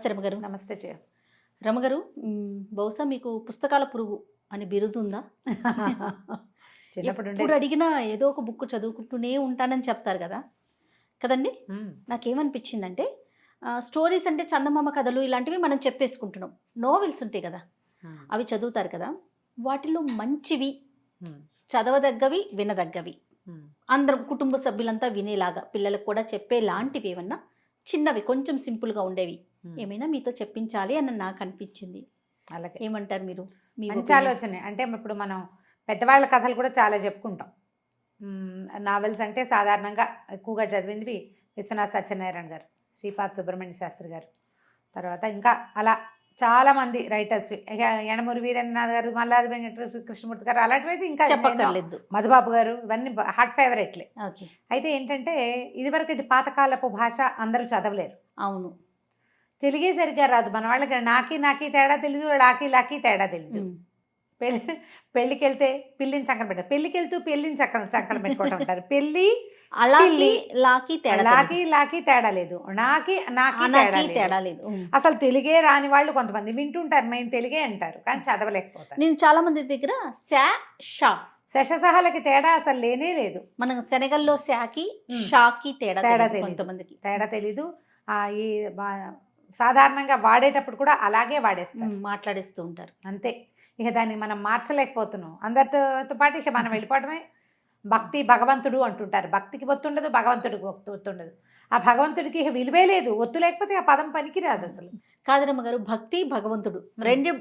నమస్తే రమగారు. నమస్తే జయ. రమగారు, బహుశా మీకు పుస్తకాల పురుగు అని బిరుదుందా? చిన్నప్పుడు ఎప్పుడు అడిగినా ఏదో ఒక బుక్ చదువుకుంటూనే ఉంటానని చెప్తారు కదా కదండి. నాకేమనిపించిందంటే స్టోరీస్ అంటే చందమామ కథలు ఇలాంటివి మనం చెప్పేసుకుంటున్నాం. నోవెల్స్ ఉంటాయి కదా, అవి చదువుతారు కదా, వాటిలో మంచివి, చదవదగ్గవి, వినదగ్గవి, అందరం కుటుంబ సభ్యులంతా వినేలాగా పిల్లలకు కూడా చెప్పే లాంటివి ఏమన్నా చిన్నవి కొంచెం సింపుల్గా ఉండేవి ఏమైనా మీతో చెప్పించాలి అని నాకు అనిపించింది. అలాగే ఏమంటారు మీరు? మంచి ఆలోచనే. అంటే ఇప్పుడు మనం పెద్దవాళ్ళ కథలు కూడా చాలా చెప్పుకుంటాం. నావెల్స్ అంటే సాధారణంగా ఎక్కువగా చదివింది విశ్వనాథ్ సత్యనారాయణ గారు, శ్రీపాద సుబ్రహ్మణ్య శాస్త్రి గారు, తర్వాత ఇంకా అలా చాలామంది రైటర్స్, యనమూరి వీరేంద్రనాథ్ గారు, మల్లాది వెంకట కృష్ణమూర్తి గారు, అలాంటివి ఇంకా చెప్పక్కర్లేదు, మధుబాబు గారు, ఇవన్నీ హార్ట్ ఫేవరెట్లే. ఓకే. అయితే ఏంటంటే ఇదివరకటి పాతకాలపు భాష అందరూ చదవలేరు. అవును, తెలుగే సరిగ్గా రాదు మన వాళ్ళకి. నాకి తేడా తెలుగు, లాకి తేడా తెలుగు. పెళ్ళికి వెళ్తే పిల్లిని చక్కన పెట్టారు, పెళ్ళికి వెళ్తూ పెళ్ళిని చక్కన పెట్టుకుంటూ ఉంటారు. పెళ్ళి అలాకి లాకి తేడా లేదు, నాకి తేడా లేదు. అసలు తెలుగే రాని వాళ్ళు కొంతమంది వింటుంటారు, మేము తెలుగే అంటారు కానీ చదవలేకపోతారు. నేను చాలా మంది దగ్గర శశసహలకి తేడా అసలు లేనే లేదు. మనం శనగల్లో శాకి షాకి తేడా కొంతమందికి తేడా తెలీదు. ఈ సాధారణంగా వాడేటప్పుడు కూడా అలాగే మాట్లాడేస్తూ ఉంటారు అంతే. ఇక దాన్ని మనం మార్చలేకపోతున్నాం. అందరితో పాటు ఇక మనం వెళ్ళిపోవడమే. భక్తి భగవంతుడు అంటుంటారు, భక్తికి ఒత్తుండదు, భగవంతుడికి ఒత్తుండదు. ఆ భగవంతుడికి ఇక విలువే లేదు, ఒత్తు లేకపోతే ఆ పదం పనికిరాదు అసలు. కాదరమ్మ గారు, భక్తి భగవంతుడు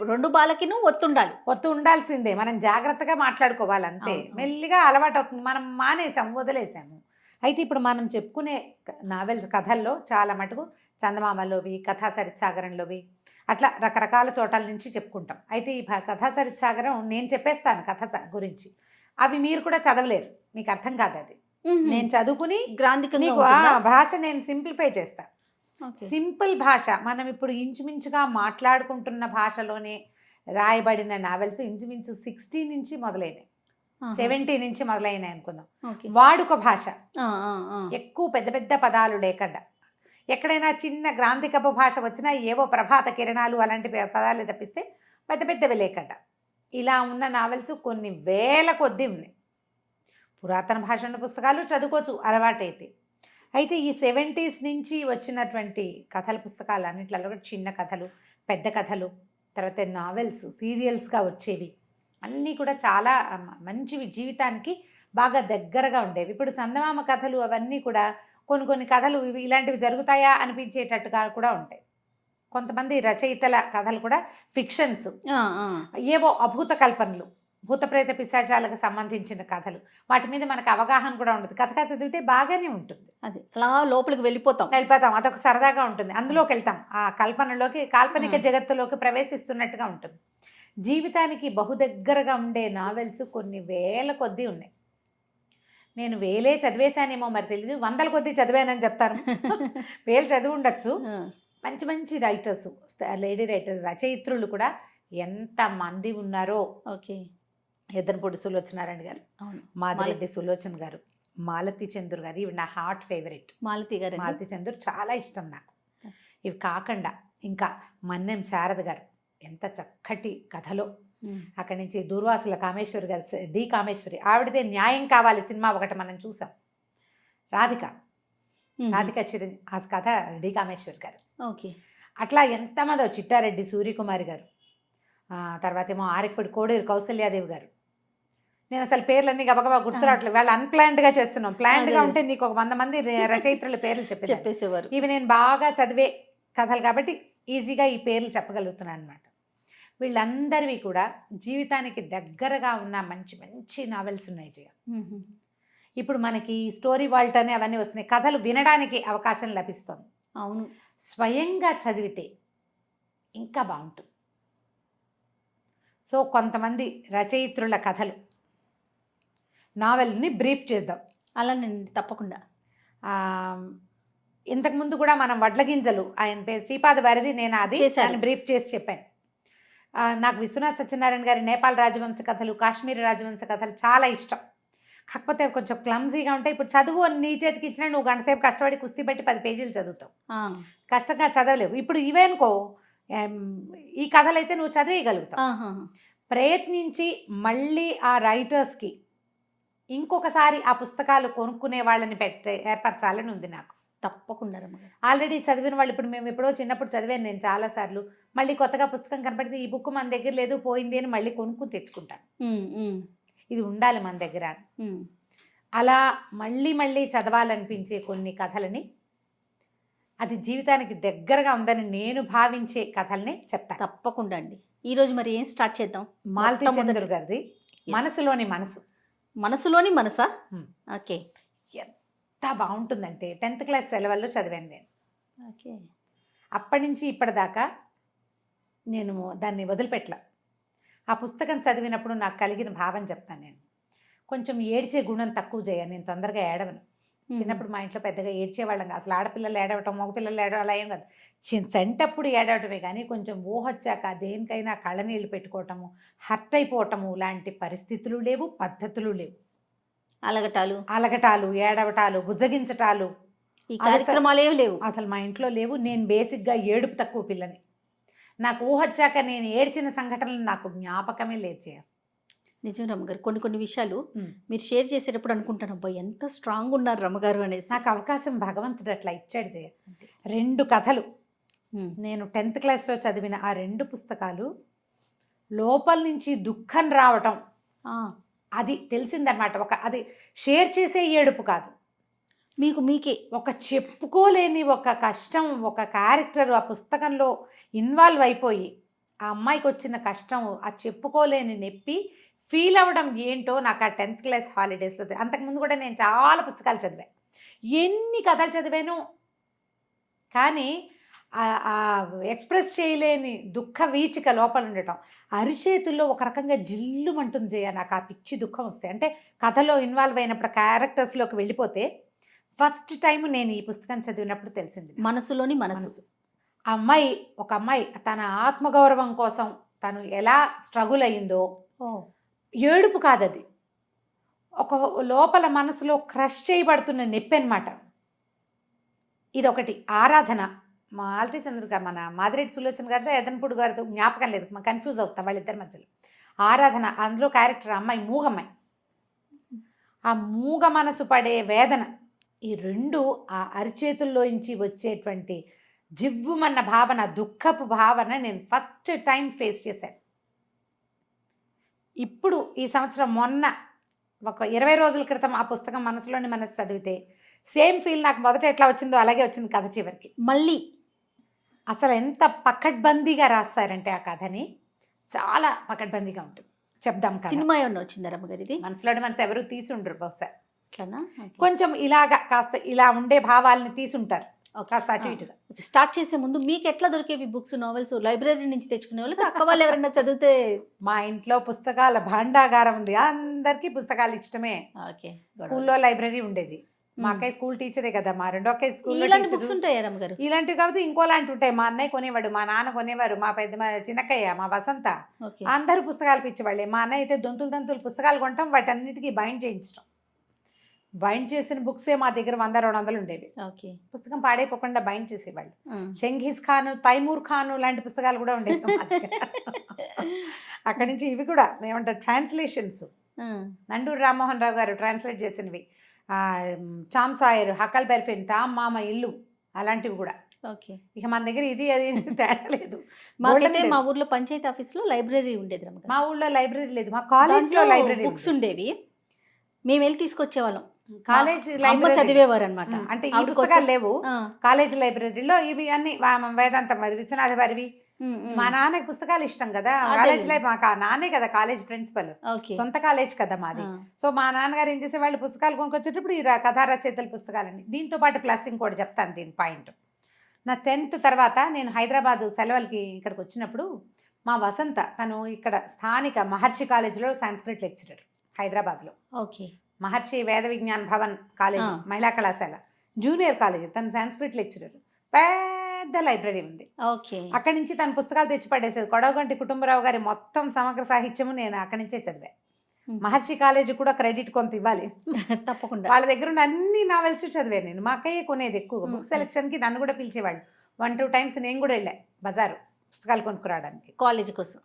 రెండు బాలకిను ఒత్తు ఉండాల్సిందే. మనం జాగ్రత్తగా మాట్లాడుకోవాలి అంతే. మెల్లిగా అలవాటు అవుతుంది. మనం మానేసాము, వదిలేసాము. అయితే ఇప్పుడు మనం చెప్పుకునే నావెల్స్ కథల్లో చాలా మటుకు చందమామలోవి, కథా సరిత్సాగరంలోవి, అట్లా రకరకాల చోట్ల నుంచి చెప్పుకుంటాం. అయితే ఈ కథా సరిత్సాగరం నేను చెప్పేస్తాను కథ గురించి, అవి మీరు కూడా చదవలేరు, మీకు అర్థం కాదు. అది నేను చదువుకుని భాష నేను సింప్లిఫై చేస్తా. సింపుల్ భాష, మనం ఇప్పుడు ఇంచుమించుగా మాట్లాడుకుంటున్న భాషలోనే రాయబడిన నావెల్స్ ఇంచుమించు 60 నుంచి మొదలైనాయి, 70 నుంచి మొదలైనాయి అనుకుందాం. వాడుక భాష, ఎక్కువ పెద్ద పెద్ద పదాలు లేకుండా, ఎక్కడైనా చిన్న గ్రాంధికపు భాష వచ్చినా ఏవో ప్రభాత కిరణాలు అలాంటి పదాలు తప్పిస్తే పెద్ద పెద్దవి లేకుండా ఇలా ఉన్న నావెల్స్ కొన్ని వేల కొద్దీ ఉన్నాయి. పురాతన భాషల పుస్తకాలు చదువుకోవచ్చు అలవాటైతే. అయితే ఈ 70s నుంచి వచ్చినటువంటి కథల పుస్తకాలు అన్నింటిలో కూడా చిన్న కథలు, పెద్ద కథలు, తర్వాత నావెల్స్, సీరియల్స్గా వచ్చేవి అన్నీ కూడా చాలా మంచివి, జీవితానికి బాగా దగ్గరగా ఉండేవి. ఇప్పుడు చందమామ కథలు అవన్నీ కూడా కొన్ని కథలు ఇలాంటివి జరుగుతాయా అనిపించేటట్టుగా కూడా ఉంటాయి. కొంతమంది రచయితల కథలు కూడా ఫిక్షన్స్, ఏవో అభూత కల్పనలు, భూత ప్రేత పిశాచాలకు సంబంధించిన కథలు, వాటి మీద మనకు అవగాహన కూడా ఉండదు. కథగా చదివితే బాగానే ఉంటుంది, అది అలా లోపలికి వెళ్ళిపోతాం, అదొక సరదాగా ఉంటుంది. అందులోకి వెళ్తాం, ఆ కల్పనలోకి, కాల్పనిక జగత్తులోకి ప్రవేశిస్తున్నట్టుగా ఉంటుంది. జీవితానికి బహుదగ్గరగా ఉండే నావెల్స్ కొన్ని వేల కొద్దీ ఉన్నాయి. నేను వేలే చదివేశానేమో మరి తెలియదు, వందల కొద్దీ చదివానని చెప్తాను. వేలు చదివి ఉండొచ్చు. మంచి మంచి రైటర్స్, లేడీ రైటర్స్, రచయిత్రులు కూడా ఎంతమంది ఉన్నారో. ఓకే. ఎద్దనపూడి సులోచనారాయణ గారు, మాదిరెడ్డి సులోచన గారు, మాలతి చంద్రు గారు, ఇవి నా హార్ట్ ఫేవరెట్. మాలతి చంద్రు చాలా ఇష్టం నాకు. ఇవి కాకుండా ఇంకా మన్నెం శారద గారు, ఎంత చక్కటి కథలో. అక్కడి నుంచి దూర్వాసుల కామేశ్వరి గారు, డి కామేశ్వరి, ఆవిడదే న్యాయం కావాలి సినిమా ఒకటి మనం చూసాం. రాధిక చిరంజీవి, ఆ కథ డి కామేశ్వరి గారు. ఓకే. అట్లా ఎంతమందో, చిట్టారెడ్డి సూర్యకుమారి గారు, తర్వాత ఏమో ఆరికపడి కోడేరు కౌసల్యాదేవి గారు. నేను అసలు పేర్లన్నీ గబగబా గుర్తురావట్లేదు, వాళ్ళు అన్ప్లాన్డ్గా చేస్తున్నాం. ప్లాన్డ్గా ఉంటే నీకు ఒక 100 మంది రచయిత్రుల పేర్లు చెప్పేసేవారు. ఇవి నేను బాగా చదివే కథలు కాబట్టి ఈజీగా ఈ పేర్లు చెప్పగలుగుతున్నాను అనమాట. వీళ్ళందరివి కూడా జీవితానికి దగ్గరగా ఉన్న మంచి మంచి నావెల్స్ ఉన్నాయి జయ. ఇప్పుడు మనకి స్టోరీ వాల్ట్ అని అవన్నీ వస్తున్నాయి, కథలు వినడానికి అవకాశం లభిస్తుంది. అవును, స్వయంగా చదివితే ఇంకా బాగుంటుంది. సో కొంతమంది రచయిత్రుల కథలు, నావెల్ని బ్రీఫ్ చేద్దాం. అలానండి, తప్పకుండా. ఇంతకుముందు కూడా మనం వడ్లగింజలు, ఆయన పేరు శ్రీపాద వారిది, నేను అది బ్రీఫ్ చేసి చెప్పాను. నాకు విశ్వనాథ్ సత్యనారాయణ గారి నేపాల్ రాజవంశ కథలు, కాశ్మీర్ రాజవంశ కథలు చాలా ఇష్టం. కాకపోతే అవి కొంచెం క్లమ్జీగా ఉంటాయి. ఇప్పుడు చదువు అని నీ చేతికి ఇచ్చినా నువ్వు గంట సేపు కష్టపడి కుస్తీ పెట్టి 10 పేజీలు చదువుతావు, కష్టంగా చదవలేవు. ఇప్పుడు ఇవేనుకో ఈ కథలైతే నువ్వు చదివేయగలుగుతావు. ప్రయత్నించి మళ్ళీ ఆ రైటర్స్కి ఇంకొకసారి ఆ పుస్తకాలు కొనుక్కునే వాళ్ళని ఏర్పరచాలని ఉంది నాకు. తప్పకుండా రమ్మగారు. ఆల్రెడీ చదివిన వాళ్ళు, ఇప్పుడు మేము ఎప్పుడో చిన్నప్పుడు చదివాను నేను చాలాసార్లు, మళ్ళీ కొత్తగా పుస్తకం కనపడితే ఈ బుక్ మన దగ్గర లేదు పోయింది అని మళ్ళీ కొనుక్కుని తెచ్చుకుంటాను. ఇది ఉండాలి మన దగ్గర. అలా మళ్ళీ మళ్ళీ చదవాలనిపించే కొన్ని కథలని, అది జీవితానికి దగ్గరగా ఉందని నేను భావించే కథల్ని చెప్తాను. తప్పకుండా అండి. ఈరోజు మరి ఏం స్టార్ట్ చేద్దాం? మాలతీ చంద్ర గారిది మనసులోని మనసు. మనసులోని మనసా? ఓకే. ఎంత బాగుంటుందంటే 10th క్లాస్ సెలవుల్లో చదివాను నేను. ఓకే. అప్పటి నుంచి ఇప్పటిదాకా నేను దాన్ని వదిలిపెట్టల. ఆ పుస్తకం చదివినప్పుడు నాకు కలిగిన భావం చెప్తాను నేను. కొంచెం ఏడ్చే గుణం తక్కువ చేయను, నేను తొందరగా ఏడవను. చిన్నప్పుడు మా ఇంట్లో పెద్దగా ఏడ్చేవాళ్ళం కాదు. అసలు ఆడపిల్లలు ఏడవటం మగపిల్లలు ఏడవడం అలా ఏం కాదు. చెంటప్పుడు ఏడవటమే కానీ కొంచెం ఊహొచ్చాక దేనికైనా కళ్ళనీళ్ళు పెట్టుకోవటము, హర్ట్ అయిపోవటము లాంటి పరిస్థితులు లేవు, పద్ధతులు లేవు. అలగటాలు, ఏడవటాలు, బుజ్జగించటాలు, ఈ కార్యక్రమాలు లేవు అసలు మా ఇంట్లో లేవు. నేను బేసిక్గా ఏడుపు తక్కువ పిల్లని. నాకు ఊహొచ్చాక నేను ఏడ్చిన సంఘటనలు నాకు జ్ఞాపకమే లేదు చేయ. నిజం రమ్మగారు. కొన్ని విషయాలు మీరు షేర్ చేసేటప్పుడు అనుకుంటాను, అబ్బా ఎంత స్ట్రాంగ్ ఉన్నారు రమ్మగారు అనేసి. నాకు అవకాశం భగవంతుడు అట్లా ఇచ్చాడు చేయ. 2 కథలు నేను 10th క్లాస్లో చదివిన ఆ 2 పుస్తకాలు లోపల నుంచి దుఃఖం రావటం అది తెలిసిందనమాట. అది షేర్ చేసే ఏడుపు కాదు, మీకే ఒక చెప్పుకోలేని ఒక కష్టం, ఒక క్యారెక్టర్ ఆ పుస్తకంలో ఇన్వాల్వ్ అయిపోయి ఆ అమ్మాయికి వచ్చిన కష్టం, ఆ చెప్పుకోలేని నొప్పి ఫీల్ అవ్వడం ఏంటో నాకు ఆ 10th క్లాస్ హాలిడేస్లో. అంతకుముందు కూడా నేను చాలా పుస్తకాలు చదివాను, ఎన్ని కథలు చదివాను, కానీ ఎక్స్ప్రెస్ చేయలేని దుఃఖ వీచిక లోపల ఉండటం, అరిచేతుల్లో ఒక రకంగా జిల్లుమంటుంది చేయ. నాకు ఆ పిచ్చి దుఃఖం వస్తాయి. అంటే కథలో ఇన్వాల్వ్ అయినప్పుడు క్యారెక్టర్స్లోకి వెళ్ళిపోతే ఫస్ట్ టైం నేను ఈ పుస్తకం చదివినప్పుడు తెలిసింది మనసులోని మనసు. ఒక అమ్మాయి తన ఆత్మగౌరవం కోసం తను ఎలా స్ట్రగుల్ అయ్యిందో, ఏడుపు కాదది, ఒక లోపల మనసులో క్రష్ చేయబడుతున్న నొప్పి అనమాట. ఇదొకటి. ఆరాధన మాలతీ చంద్ర గారు, మన మాదిరెడ్డి సులోచన గారితో ఎదన్పూడి గారితో జ్ఞాపకం లేదు, కన్ఫ్యూజ్ అవుతాం వాళ్ళిద్దరి మధ్యలో. ఆరాధన, అందులో క్యారెక్టర్ అమ్మాయి మూగమ్మాయి. ఆ మూగ మనసు పడే వేదన, ఈ 2 ఆ అరిచేతుల్లోంచి వచ్చేటువంటి జివ్వుమన్న భావన, దుఃఖపు భావన నేను ఫస్ట్ టైం ఫేస్ చేశాను. ఇప్పుడు ఈ సంవత్సరం మొన్న ఒక 20 రోజుల క్రితం ఆ పుస్తకం మనసులోని మనసు చదివితే సేమ్ ఫీల్ నాకు మొదట ఎట్లా వచ్చిందో అలాగే వచ్చింది కథ చివరికి. మళ్ళీ అసలు ఎంత పకడ్బందీగా రాస్తారంటే ఆ కథని, చాలా పకడ్బందీగా ఉంటుంది. చెప్దాం, సినిమా ఏమన్నా వచ్చిందా రమ్మగారు? ఇది మనసులోని మనసు ఎవరు తీసుండరు బహుశా, అట్లనా? కొంచెం ఇలాగా కాస్త ఇలా ఉండే భావాలని తీసుంటారు, కాస్త అటు ఇటుగా. స్టార్ట్ చేసే ముందు మీకు ఎట్లా దొరికేవి బుక్స్, నావెల్స్? లైబ్రరీ నుంచి తెచ్చుకునే వాళ్ళు, అక్క వాళ్ళు ఎవరైనా చదివితే? మా ఇంట్లో పుస్తకాల భాండాగారం ఉంది, అందరికీ పుస్తకాలు ఇష్టమే. ఓకే. స్కూల్లో లైబ్రరీ ఉండేది. మా అక్కయ్య స్కూల్ టీచరే కదా, మా రెండో అక్కయ్య స్కూల్. ఇలాంటి బుక్స్ ఉంటాయి రమ్మగారు? ఇలాంటివి కాకపోతే ఇంకోలాంటి ఉంటాయి. మా అన్నయ్య కొనేవాడు, మా నాన్న కొనేవారు, మా చిన్నక్కయ్య, మా వసంత, అందరూ పుస్తకాలు పిచ్చేవాళ్ళే. మా అన్నయ్య అయితే దొంతులు పుస్తకాలు కొంటాం, వాటన్నిటికీ బైండ్ చేయించడం. బైండ్ చేసిన బుక్సే మా దగ్గర 100-200 ఉండేవి. ఓకే. పుస్తకం పాడైపోకుండా బైండ్ చేసేవాళ్ళు. షంఘీజ్ ఖాన్, తైమూర్ ఖాన్ లాంటి పుస్తకాలు కూడా ఉండేవి. అక్కడి నుంచి ఇవి కూడా ఏమంటారు, ట్రాన్స్లేషన్స్. నండూరు రామ్మోహన్ రావు గారు ట్రాన్స్లేట్ చేసినవి, చామ్ సాయర్, హకల్ బెర్ఫిన్, టామ్ మామ ఇల్లు, అలాంటివి కూడా. ఓకే. ఇక మన దగ్గర ఇది అది తేడా లేదు. మాకైతే మా ఊర్లో పంచాయతీ ఆఫీస్లో లైబ్రరీ ఉండేది. మా ఊళ్ళో లైబ్రరీ లేదు, మా కాలేజ్లో లైబ్రరీ బుక్స్ ఉండేవి. మేము వెళ్ళి తీసుకొచ్చేవాళ్ళం. కాలేజ్ చదివేవారు అనమాట. అంటే ఈ పుస్తకాలు లేవు కాలేజ్ లైబ్రరీలో. ఇవి అన్ని వేదాంతం, విశ్వనాథ వారివి. మా నాన్నకి పుస్తకాలు ఇష్టం కదా, కాలేజ్ లైఫ్. మాకు నాన్నే కదా కాలేజ్ ప్రిన్సిపల్, సొంత కాలేజ్ కదా మాది. సో మా నాన్నగారు ఏం చేసే వాళ్ళు, పుస్తకాలు కొనుక్కొచ్చేటప్పుడు ఈ కథా రచయితల పుస్తకాలని. దీంతో పాటు ప్లస్ ఇంకోటి చెప్తాను దీని పాయింట్. నా 10th తర్వాత నేను హైదరాబాద్ సెలవులకి ఇక్కడికి వచ్చినప్పుడు మా వసంత, తను ఇక్కడ స్థానిక మహర్షి కాలేజీలో సంస్కృత్ లెక్చరర్ హైదరాబాద్లో. ఓకే. మహర్షి వేద విజ్ఞాన్ భవన్ కాలేజ్, మహిళా కళాశాల జూనియర్ కాలేజ్. తను సంస్కృత్ లెక్చరర్. పెద్ద లైబ్రరీ ఉంది. ఓకే. అక్కడి నుంచి తన పుస్తకాలు తెచ్చి పడేసేది. కొడవగంటి కుటుంబరావు గారి మొత్తం సమగ్ర సాహిత్యము నేను అక్కడి నుంచే చదివా. మహర్షి కాలేజీ కూడా క్రెడిట్ కొంత ఇవ్వాలి. తప్పకుండా. వాళ్ళ దగ్గర ఉన్న అన్ని నావెల్స్ చదివాను నేను. మా అక్కయ్య కొనేది ఎక్కువ. బుక్ సెలక్షన్కి నన్ను కూడా పిలిచేవాళ్ళు. 1-2 టైమ్స్ నేను కూడా వెళ్ళా బజారు పుస్తకాలు కొనుక్కురావడానికి కాలేజ్ కోసం.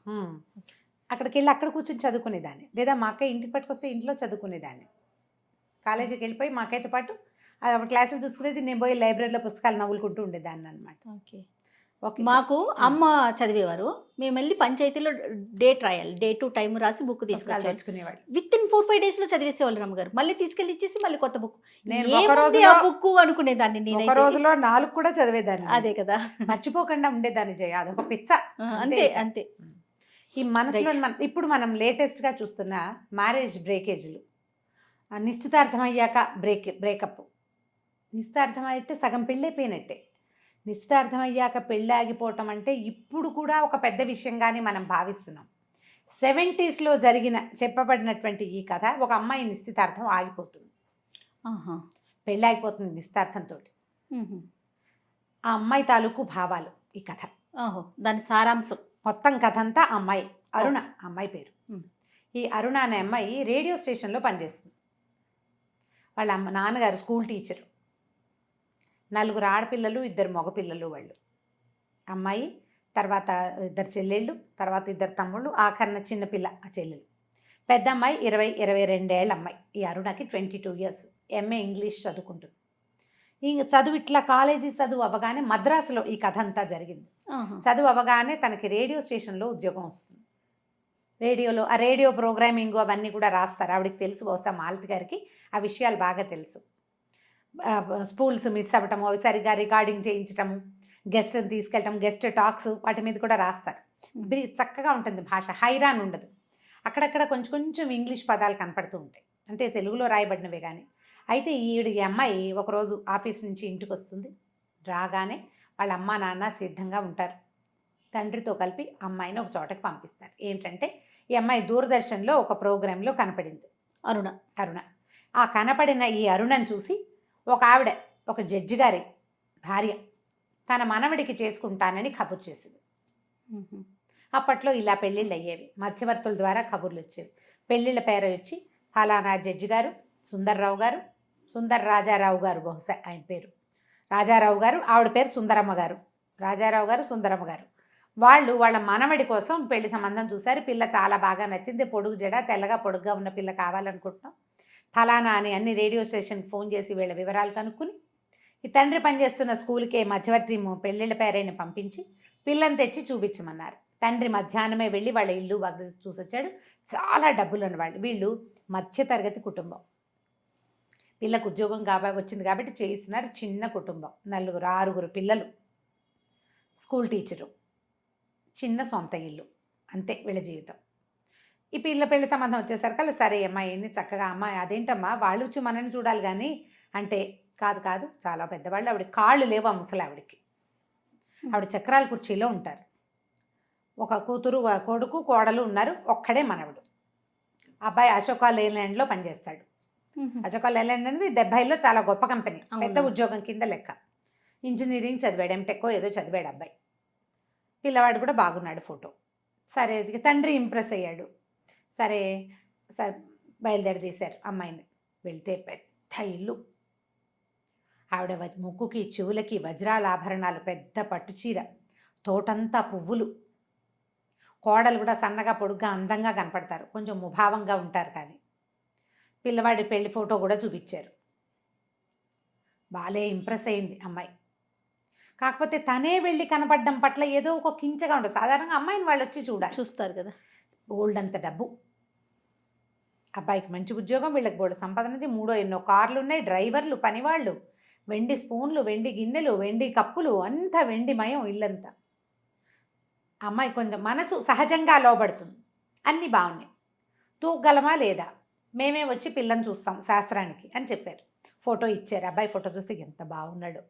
అక్కడికి వెళ్ళి అక్కడ కూర్చొని చదువుకునేదాన్ని, లేదా మా అక్కయ్య ఇంటికి పట్టుకొస్తే ఇంట్లో చదువుకునేదాన్ని. కాలేజీకి వెళ్ళిపోయి మా అక్కయ్యతో పాటు క్లాసులు చూసుకునేది, నేను పోయి లైబ్రరీలో పుస్తకాలు నవ్వులుకుంటూ ఉండేదాన్ని అనమాట. ఓకే. మాకు అమ్మ చదివేవారు, మేము వెళ్ళి పంచాయతీలో డేట్ రాయాలి, డే టు టైం రాసి బుక్ తీసుకొని తెచ్చుకునేవాడు. విత్ ఇన్ 4-5 days లో చదివేసేవాళ్ళు రమ్మగారు. మళ్ళీ తీసుకెళ్ళి ఇచ్చేసి మళ్ళీ కొత్త బుక్. నేను బుక్ అనుకునేదాన్ని నేను. ఒక రోజులో 4 కూడా చదివేదాన్ని. అదే కదా, మర్చిపోకుండా ఉండేదాన్ని జయ. అదొక పిచ్చ. అంతే అంతే. ఈ మనసులో ఇప్పుడు మనం లేటెస్ట్గా చూస్తున్న మ్యారేజ్ బ్రేకేజ్లు, నిశ్చితార్థం అయ్యాక బ్రేకప్, నిశ్చితార్థం అయితే సగం పెళ్ళైపోయినట్టే. నిశ్చితార్థం అయ్యాక పెళ్ళి ఆగిపోవటం అంటే ఇప్పుడు కూడా ఒక పెద్ద విషయంగానే మనం భావిస్తున్నాం. 70s చెప్పబడినటువంటి ఈ కథ, ఒక అమ్మాయి నిశ్చితార్థం ఆగిపోతుంది, పెళ్ళి ఆగిపోతుంది నిశ్చితార్థంతో. ఆ అమ్మాయి తాలూకు భావాలు ఈ కథ. దాని సారాంశం మొత్తం కథ అంతా అమ్మాయి అరుణ, అమ్మాయి పేరు. ఈ అరుణ అనే అమ్మాయి రేడియో స్టేషన్లో పనిచేస్తుంది. వాళ్ళ నాన్నగారు స్కూల్ టీచరు. 4 ఆడపిల్లలు, 2 మగపిల్లలు వాళ్ళు. అమ్మాయి తర్వాత 2 చెల్లెళ్ళు, తర్వాత 2 తమ్ముళ్ళు, ఆఖరణ చిన్నపిల్ల ఆ చెల్లెలు. పెద్ద అమ్మాయి 22 ఏళ్ళ అమ్మాయి. ఈ అరుణకి 22 years. MA ఇంగ్లీష్ చదువుకుంటుంది. ఈ చదువు ఇట్లా కాలేజీ చదువు అవ్వగానే మద్రాసులో ఈ కథ అంతా జరిగింది. చదువు అవ్వగానే తనకి రేడియో స్టేషన్లో ఉద్యోగం వస్తుంది. రేడియోలో ఆ రేడియో ప్రోగ్రామింగ్ అవన్నీ కూడా రాస్తారు. ఆవిడకి తెలుసు, బహుశా మాలతి గారికి ఆ విషయాలు బాగా తెలుసు. స్పూల్స్ మిస్ అవ్వటము, అవి సరిగ్గా రికార్డింగ్ చేయించటము, గెస్ట్ని తీసుకెళ్ళటం, గెస్ట్ టాక్స్, వాటి మీద కూడా రాస్తారు. చక్కగా ఉంటుంది భాష, హైరాన్ ఉండదు. అక్కడక్కడ కొంచెం ఇంగ్లీష్ పదాలు కనపడుతూ ఉంటాయి, అంటే తెలుగులో రాయబడినవే కానీ. అయితే ఈ అమ్మాయి ఒకరోజు ఆఫీస్ నుంచి ఇంటికి వస్తుంది. రాగానే వాళ్ళ అమ్మ నాన్న సిద్ధంగా ఉంటారు. తండ్రితో కలిపి అమ్మాయిని ఒక చోటకి పంపిస్తారు. ఏంటంటే ఈ అమ్మాయి దూరదర్శన్లో ఒక ప్రోగ్రాంలో కనపడింది, అరుణ. ఆ కనపడిన ఈ అరుణను చూసి ఒక ఆవిడ, ఒక జడ్జి గారి భార్య, తన మనవడికి చేసుకుంటానని కబురు చేసింది. అప్పట్లో ఇలా పెళ్ళిళ్ళు అయ్యేవి, మధ్యవర్తుల ద్వారా కబుర్లు వచ్చేవి. పెళ్ళిళ్ళ పేరు వచ్చి ఫలానా జడ్జి గారు, సుందర్రావు గారు, సుందర్ రాజారావు గారు, బహుశా ఆయన పేరు రాజారావు గారు, ఆవిడ పేరు సుందరమ్మ గారు. రాజారావు గారు, సుందరమ్మ గారు వాళ్ళు వాళ్ళ మనవడి కోసం పెళ్లి సంబంధం చూశారు. పిల్ల చాలా బాగా నచ్చింది, పొడుగు జడ, తెల్లగా పొడుగ్గా ఉన్న పిల్ల కావాలనుకుంటున్నాం, ఫలానా అని అన్ని రేడియో స్టేషన్కి ఫోన్ చేసి వీళ్ళ వివరాలు కనుక్కుని, ఈ తండ్రి పనిచేస్తున్న స్కూల్కే మధ్యవర్తి పెళ్ళిళ్ళ పేరైన పంపించి పిల్లని తెచ్చి చూపించమన్నారు. తండ్రి మధ్యాహ్నమే వెళ్ళి వాళ్ళ ఇల్లు బాగా చూసొచ్చాడు. చాలా డబ్బులు ఉన్నవాళ్ళు. వీళ్ళు మధ్యతరగతి కుటుంబం. పిల్లకు ఉద్యోగం వచ్చింది కాబట్టి చేయిస్తున్నారు. చిన్న కుటుంబం, 4-6 పిల్లలు, స్కూల్ టీచరు, చిన్న సొంత ఇల్లు, అంతే వీళ్ళ జీవితం. ఈ పిల్ల పెళ్లి సంబంధం వచ్చేసరికి సరే అమ్మాయి ఏంది చక్కగా, అమ్మాయి అదేంటమ్మా వాళ్ళు వచ్చి మనని చూడాలి కానీ అంటే, కాదు చాలా పెద్దవాళ్ళు, ఆవిడ కాళ్ళు లేవు ఆ ముసలి ఆవిడకి. ఆవిడ చక్రాల కుర్చీలో ఉంటారు. ఒక కూతురు, కొడుకు, కోడలు ఉన్నారు, ఒక్కడే మనవడు. అబ్బాయి అశోక లేలాండ్లో పనిచేస్తాడు. అశోక లేలాండ్ అనేది 70లో చాలా గొప్ప కంపెనీ, పెద్ద ఉద్యోగం కింద లెక్క. ఇంజనీరింగ్ చదివాడు, ఎంటెక్కో ఏదో చదివాడు అబ్బాయి. పిల్లవాడు కూడా బాగున్నాడు ఫోటో. సరే తండ్రి ఇంప్రెస్ అయ్యాడు. సరే బయలుదేరి అమ్మాయిని. వెళ్తే పెద్ద ఇల్లు, ఆవిడ ముక్కుకి చెవులకి వజ్రాల ఆభరణాలు, పెద్ద పట్టుచీర, తోటంతా పువ్వులు. కోడలు కూడా సన్నగా పొడుగ్గా అందంగా కనపడతారు, కొంచెం ముభావంగా ఉంటారు. కానీ పిల్లవాడి పెళ్లి ఫోటో కూడా చూపించారు. బాలే ఇంప్రెస్ అయింది అమ్మాయి. కాకపోతే తనే వెళ్ళి కనపడడం పట్ల ఏదో ఒక కించగా ఉంటుంది. సాధారణంగా అమ్మాయిని వాళ్ళు వచ్చి చూస్తారు కదా. బోల్డ్ అంత డబ్బు, అబ్బాయికి మంచి ఉద్యోగం, వీళ్ళకి బోల్డ్ సంపాదనది, 3 కార్లు ఉన్నాయి, డ్రైవర్లు, పనివాళ్ళు, వెండి స్పూన్లు, వెండి గిన్నెలు, వెండి కప్పులు, అంతా వెండిమయం ఇల్లంతా. అమ్మాయి కొంచెం మనసు సహజంగా లోబడుతుంది. అన్నీ బాగున్నాయి. తూగలమా లేదా, మేమే వచ్చి పిల్లని చూస్తాం శాస్త్రానికి అని చెప్పారు. ఫోటో ఇచ్చారు. అబ్బాయి ఫోటో చూస్తే ఎంత బాగున్నాడు.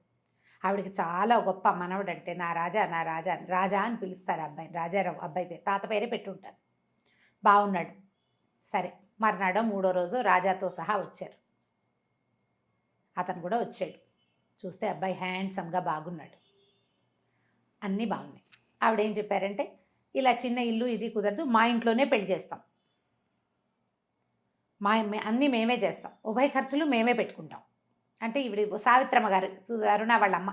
ఆవిడకి చాలా గొప్ప మనవడు అంటే, నా రాజా రాజా అని పిలుస్తారు అబ్బాయిని. రాజారావు అబ్బాయి పేరు, తాత పేరే పెట్టుంటారు. బాగున్నాడు. సరే మర్నాడో 3వ రోజు రాజాతో సహా వచ్చారు. అతను కూడా వచ్చాడు. చూస్తే అబ్బాయి హ్యాండ్సమ్గా బాగున్నాడు, అన్నీ బాగున్నాయి. ఆవిడేం చెప్పారంటే, ఇలా చిన్న ఇల్లు ఇది కుదరదు, మా ఇంట్లోనే పెళ్లి చేస్తాం. అన్నీ మేమే చేస్తాం, ఉభయ ఖర్చులు మేమే పెట్టుకుంటాం. అంటే ఇవిడ సావిత్రమ్మ గారు, అరుణ వాళ్ళ అమ్మ,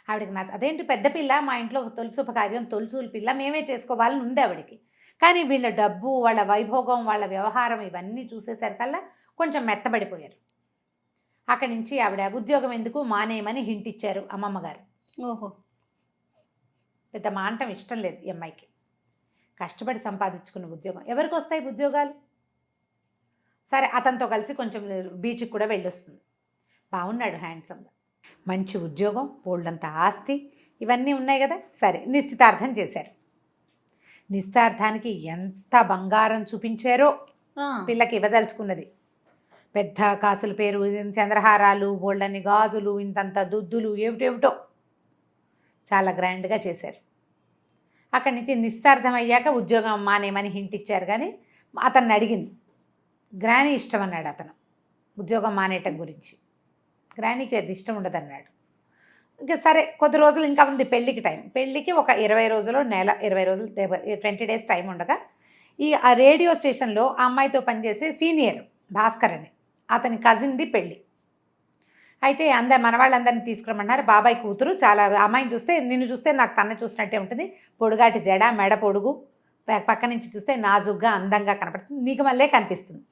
ఆవిడకి అదేంటి పెద్ద పిల్ల, మా ఇంట్లో తొలుసుపకార్యం తొలుసూలు పిల్ల మేమే చేసుకోవాలని ఉంది ఆవిడకి. కానీ వీళ్ళ డబ్బు, వాళ్ళ వైభోగం, వాళ్ళ వ్యవహారం ఇవన్నీ చూసేసరికల్లా కొంచెం మెత్తబడిపోయారు. అక్కడి నుంచి ఆవిడ ఉద్యోగం ఎందుకు మానేయమని హింట్ ఇచ్చారు అమ్మమ్మ గారు. ఓహో. పెద్ద మానటం ఇష్టం లేదు ఈ అమ్మాయికి. కష్టపడి సంపాదించుకున్న ఉద్యోగం ఎవరికి వస్తాయి ఉద్యోగాలు? సరే అతనితో కలిసి కొంచెం బీచ్కి కూడా వెళ్ళొస్తుంది. బాగున్నాడు, హ్యాండ్సమ్గా, మంచి ఉద్యోగం, బోల్డంత ఆస్తి, ఇవన్నీ ఉన్నాయి కదా. సరే నిశ్చితార్థం చేశారు. నిశ్చితార్థానికి ఎంత బంగారం చూపించారో పిల్లకి ఇవ్వదలుచుకున్నది. పెద్ద కాసుల పేరు, చంద్రహారాలు, బోల్డన్ని గాజులు, ఇంతంత దుద్దులు, ఏమిటేమిటో చాలా గ్రాండ్గా చేశారు. అక్కడి నుంచి నిశ్చితార్థం అయ్యాక ఉద్యోగం మానేమని హింట్ ఇచ్చారు. కానీ అతన్ని అడిగింది, గ్రానీ ఇష్టం అన్నాడు అతను ఉద్యోగం మానేయటం గురించి. గ్రానీకి అది ఇష్టం ఉండదన్నాడు. ఇంకా సరే కొద్ది రోజులు ఇంకా ఉంది పెళ్ళికి టైం. పెళ్ళికి ఒక 20 రోజులు, నెల 20 రోజులు, 20 డేస్ టైం ఉండగా ఆ రేడియో స్టేషన్లో ఆ అమ్మాయితో పనిచేసే సీనియర్ భాస్కర్ అని అతని కజిన్ది పెళ్ళి. అయితే మనవాళ్ళందరినీ తీసుకురమ్మన్నారు. బాబాయ్ కూతురు చాలా, అమ్మాయిని చూస్తే, నిన్ను చూస్తే నాకు తన చూసినట్టే ఉంటుంది, పొడుగాటి జడ, మెడ పొడుగు, పక్క నుంచి చూస్తే నాజుగ్గా అందంగా కనపడుతుంది, నీకు మళ్ళీ కనిపిస్తుంది,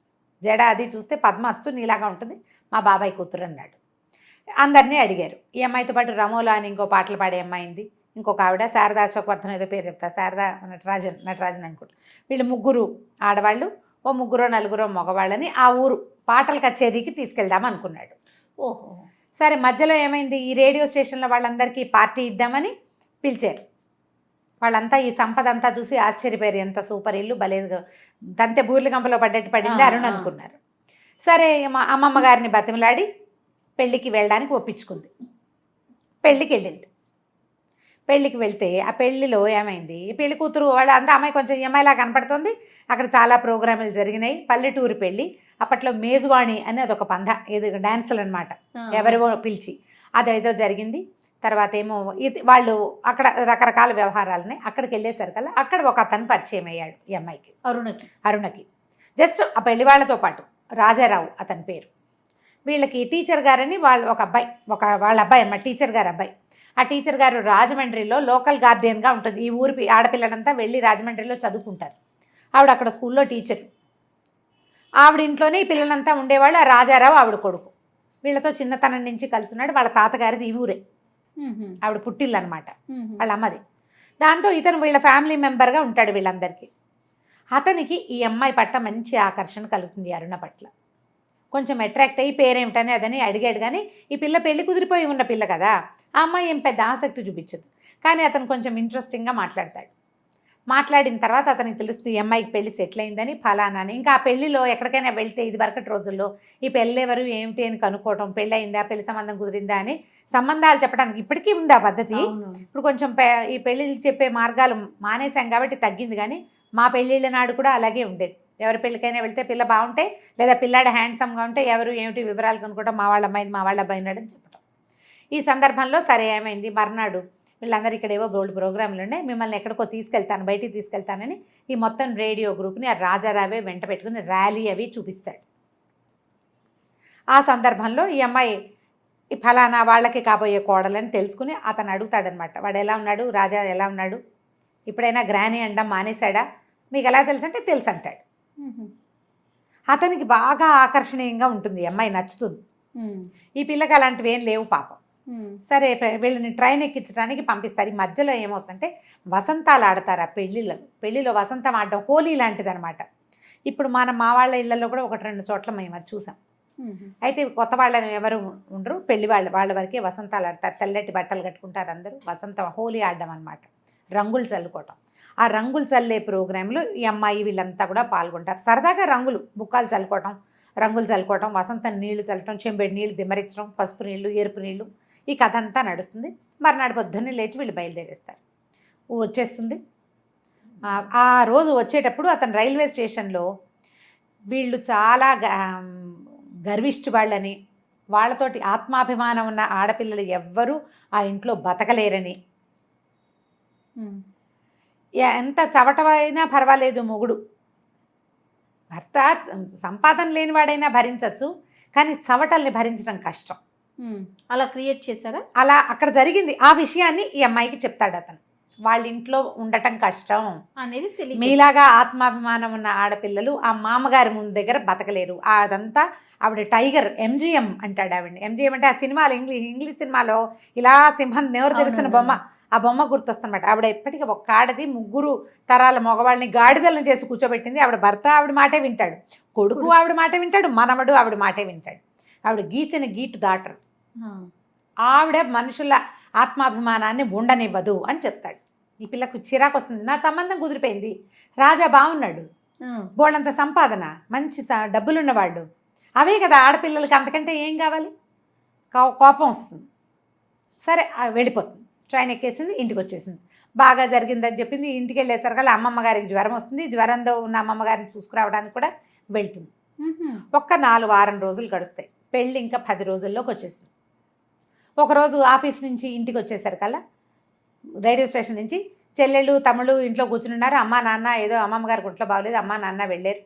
జడ అది చూస్తే పద్మ అచ్చు నీలాగా ఉంటుంది, మా బాబాయ్ కూతురు అన్నాడు. అందరినీ అడిగారు. ఈ అమ్మాయితో పాటు రమోలా అని ఇంకో పాటలు పాడే అమ్మాయింది, ఇంకొక ఆవిడ శారదా అశోకవర్ధన్ ఏదో పేరు చెప్తారు, శారదా నటరాజన్ అనుకుంటా. వీళ్ళు ముగ్గురు ఆడవాళ్ళు, ఓ ముగ్గురో నలుగురో మగవాళ్ళని ఆ ఊరు పాటల కచేరీకి తీసుకెళ్దాం అనుకున్నాడు. ఓహో. సరే మధ్యలో ఏమైంది, ఈ రేడియో స్టేషన్లో వాళ్ళందరికీ పార్టీ ఇద్దామని పిలిచారు. వాళ్ళంతా ఈ సంపద అంతా చూసి ఆశ్చర్యపోయారు, ఎంత సూపర్ ఇల్లు, బలేదు, తంతే బూర్ల గంపలో పడ్డట్టు పడింది అరుణ్ అనుకున్నారు. సరే మా అమ్మమ్మ గారిని బతిమలాడి పెళ్ళికి వెళ్ళడానికి ఒప్పించుకుంది. పెళ్ళికి వెళ్ళింది. పెళ్ళికి వెళ్తే ఆ పెళ్ళిలో ఏమైంది, పెళ్లి కూతురు వాళ్ళ అంతా అమ్మాయి కొంచెం అమ్మాయిలా కనపడుతుంది. అక్కడ చాలా ప్రోగ్రాములు జరిగినాయి, పల్లెటూరు పెళ్ళి. అప్పట్లో మేజువాణి అని అదొక పంధ, ఏదో డాన్సులు అనమాట, ఎవరివో పిలిచి అదేదో జరిగింది. తర్వాత ఏమో వాళ్ళు అక్కడ రకరకాల వ్యవహారాలని. అక్కడికి వెళ్ళేసరికల్లా అక్కడ ఒక అతను పరిచయం అయ్యాడు ఈ అమ్మాయికి, అరుణకి. జస్ట్ ఆ పెళ్లి వాళ్ళతో పాటు రాజారావు అతని పేరు. వీళ్ళకి టీచర్ గారని ఒక అబ్బాయి, వాళ్ళ అబ్బాయి అన్నమాట, టీచర్ గారు అబ్బాయి. ఆ టీచర్ గారు రాజమండ్రిలో లోకల్ గార్డియన్గా ఉంటుంది. ఈ ఊరి ఆడపిల్లలంతా వెళ్ళి రాజమండ్రిలో చదువుకుంటారు. ఆవిడ అక్కడ స్కూల్లో టీచర్. ఆవిడ ఇంట్లోనే ఈ పిల్లలంతా ఉండేవాళ్ళు. ఆ రాజారావు ఆవిడ కొడుకు. వీళ్ళతో చిన్నతనం నుంచి కలుసున్నాడు. వాళ్ళ తాతగారిది ఈ ఊరే, ఆవిడ పుట్టిల్లు అనమాట, వాళ్ళ అమ్మది. దాంతో ఇతను వీళ్ళ ఫ్యామిలీ మెంబర్గా ఉంటాడు వీళ్ళందరికీ. అతనికి ఈ అమ్మాయి పట్ల మంచి ఆకర్షణ కలుగుతుంది, అరుణ పట్ల. కొంచెం అట్రాక్ట్ అయ్యి పేరేమిటని అదని అడిగాడు. కానీ ఈ పిల్ల పెళ్లి కుదిరిపోయి ఉన్న పిల్ల కదా, ఆ అమ్మాయి ఏం పెద్ద ఆసక్తి చూపించదు. కానీ అతను కొంచెం ఇంట్రెస్టింగ్గా మాట్లాడతాడు. మాట్లాడిన తర్వాత అతనికి తెలుస్తుంది ఈ అమ్మాయికి పెళ్లి సెటిల్ అయిందని, ఫలానాని. ఇంకా ఆ పెళ్లిలో ఎక్కడికైనా వెళ్తే ఇది వరకటి రోజుల్లో ఈ పెళ్ళి ఎవరు ఏమిటి అని కనుక్కోవటం, పెళ్ళి అయిందా, పెళ్లి సంబంధం కుదిరిందా అని సంబంధాలు చెప్పడానికి ఇప్పటికీ ఉంది ఆ పద్ధతి. ఇప్పుడు కొంచెం ఈ పెళ్ళిళ్ళు చెప్పే మార్గాలు మానేశాం కాబట్టి తగ్గింది. కానీ మా పెళ్ళిళ్ళ నాడు కూడా అలాగే ఉండేది. ఎవరి పెళ్ళికైనా వెళ్తే పిల్ల బాగుంటే, లేదా పిల్లాడు హ్యాండ్సమ్గా ఉంటే ఎవరు ఏమిటి వివరాలు కనుక్కోవటం, మా వాళ్ళ అమ్మాయిది మా వాళ్ళ అబ్బాయి ఉన్నాడని చెప్పటం. ఈ సందర్భంలో సరే ఏమైంది, మర్నాడు వీళ్ళందరూ ఇక్కడ ఏవో గోల్డ్ ప్రోగ్రాంలు ఉన్నాయి, మిమ్మల్ని ఎక్కడికో తీసుకెళ్తాను, బయటికి తీసుకెళ్తానని ఈ మొత్తం రేడియో గ్రూప్ని ఆ రాజారావే వెంట పెట్టుకుని ర్యాలీ అవి చూపిస్తాడు. ఆ సందర్భంలో ఈ అమ్మాయి ఈ ఫలానా వాళ్ళకి కాబోయే కోడలని తెలుసుకుని అతను అడుగుతాడనమాట, వాడు ఎలా ఉన్నాడు, రాజా ఎలా ఉన్నాడు, ఇప్పుడైనా గ్రానీ అనడం మానేశాడా, మీకు ఎలా తెలుసు అంటే తెలుసు అంటాడు. అతనికి బాగా ఆకర్షణీయంగా ఉంటుంది, ఈ అమ్మాయి నచ్చుతుంది. ఈ పిల్లకి అలాంటివి ఏం లేవు పాపం. సరే వీళ్ళని ట్రైన్ ఎక్కించడానికి పంపిస్తారు. ఈ మధ్యలో ఏమవుతుందంటే వసంతాలు ఆడతారు ఆ పెళ్ళిలో వసంతం ఆడడం హోలీ లాంటిది అనమాట. ఇప్పుడు మా వాళ్ళ ఇళ్లలో కూడా 1-2 చోట్ల మేము అది చూసాం. అయితే కొత్త వాళ్ళని ఎవరు ఉండరు, పెళ్లి వాళ్ళ వరకే వసంతాలు ఆడతారు, తెల్లటి బట్టలు కట్టుకుంటారు అందరూ, వసంతం హోలీ ఆడడం అనమాట, రంగులు చల్లుకోవటం. ఆ రంగులు చల్లే ప్రోగ్రాంలో ఈ అమ్మాయి వీళ్ళంతా కూడా పాల్గొంటారు. సరదాగా బుక్కాలు చల్లుకోవటం, రంగులు చల్లుకోవటం, వసంతం నీళ్లు చల్లటం, చెంబెడి నీళ్లు దిమ్మరించడం, పసుపు నీళ్లు, ఎరుపు నీళ్లు, ఈ కథ అంతా నడుస్తుంది. మర్నాడు పొద్దున్నే లేచి వీళ్ళు బయలుదేరేస్తారు. వచ్చేస్తుంది. ఆ రోజు వచ్చేటప్పుడు అతను రైల్వే స్టేషన్లో వీళ్ళు చాలా గర్విష్ఠు వాళ్ళని, వాళ్ళతోటి ఆత్మాభిమానం ఉన్న ఆడపిల్లలు ఎవ్వరూ ఆ ఇంట్లో బతకలేరని, ఎంత చవటమైనా పర్వాలేదు మొగుడు, భర్త సంపాదన లేనివాడైనా భరించవచ్చు, కానీ చవటల్ని భరించడం కష్టం. అలా క్రియేట్ చేశారా? అలా అక్కడ జరిగింది. ఆ విషయాన్ని ఈ అమ్మాయికి చెప్తాడు అతను. వాళ్ళ ఇంట్లో ఉండటం కష్టం అనేది తెలియదు. మీలాగా ఆత్మాభిమానం ఉన్న ఆడపిల్లలు ఆ మామగారి ముందు దగ్గర బతకలేరు. అదంతా ఆవిడ టైగర్, ఎంజిఎం అంటాడు ఆవిడ. ఎంజిఎం అంటే ఆ సినిమాలో ఇంగ్లీష్ సినిమాలో ఇలా సింహం నెవరు తెరుస్తున్న బొమ్మ, ఆ బొమ్మ గుర్తొస్తుందన్నమాట. ఆవిడ ఎప్పటికీ ఒక్క ఆడది 3 తరాల మగవాళ్ళని గాడిదలను చేసి కూర్చోబెట్టింది. ఆవిడ భర్త ఆవిడ మాటే వింటాడు, కొడుకు ఆవిడ మాటే వింటాడు, మనవడు ఆవిడ మాటే వింటాడు. ఆవిడ గీసిన గీటు దాటరు. ఆవిడ మనుషుల ఆత్మాభిమానాన్ని ఉండనివ్వదు అని చెప్తాడు. ఈ పిల్లకు చిరాకు వస్తుంది. నా సంబంధం కుదిరిపోయింది, రాజా బాగున్నాడు, బోళ్ళంత సంపాదన, మంచి డబ్బులున్నవాళ్ళు, అవే కదా ఆడపిల్లలకి, అంతకంటే ఏం కావాలి? కోపం వస్తుంది. సరే వెళ్ళిపోతుంది. ట్రైన్ ఎక్కేసింది, ఇంటికి వచ్చేసింది. బాగా జరిగిందని చెప్పింది. ఇంటికి వెళ్ళేసరికల్లా అమ్మమ్మ గారికి జ్వరం వస్తుంది. జ్వరంతో ఉన్న అమ్మమ్మ గారిని చూసుకురావడానికి కూడా వెళ్తుంది. ఒక్క 4 వారం రోజులు గడుస్తాయి. పెళ్ళి ఇంకా 10 రోజుల్లోకి వచ్చేసింది. ఒకరోజు ఆఫీస్ నుంచి ఇంటికి వచ్చేసరికల్లా రైల్వే స్టేషన్ నుంచి చెల్లెళ్ళు తమ్ముళ్ళు ఇంట్లో కూర్చుని ఉన్నారు. అమ్మ నాన్న ఏదో అమ్మమ్మ గారికి ఒంట్లో బాగలేదు, అమ్మ నాన్న వెళ్ళారు,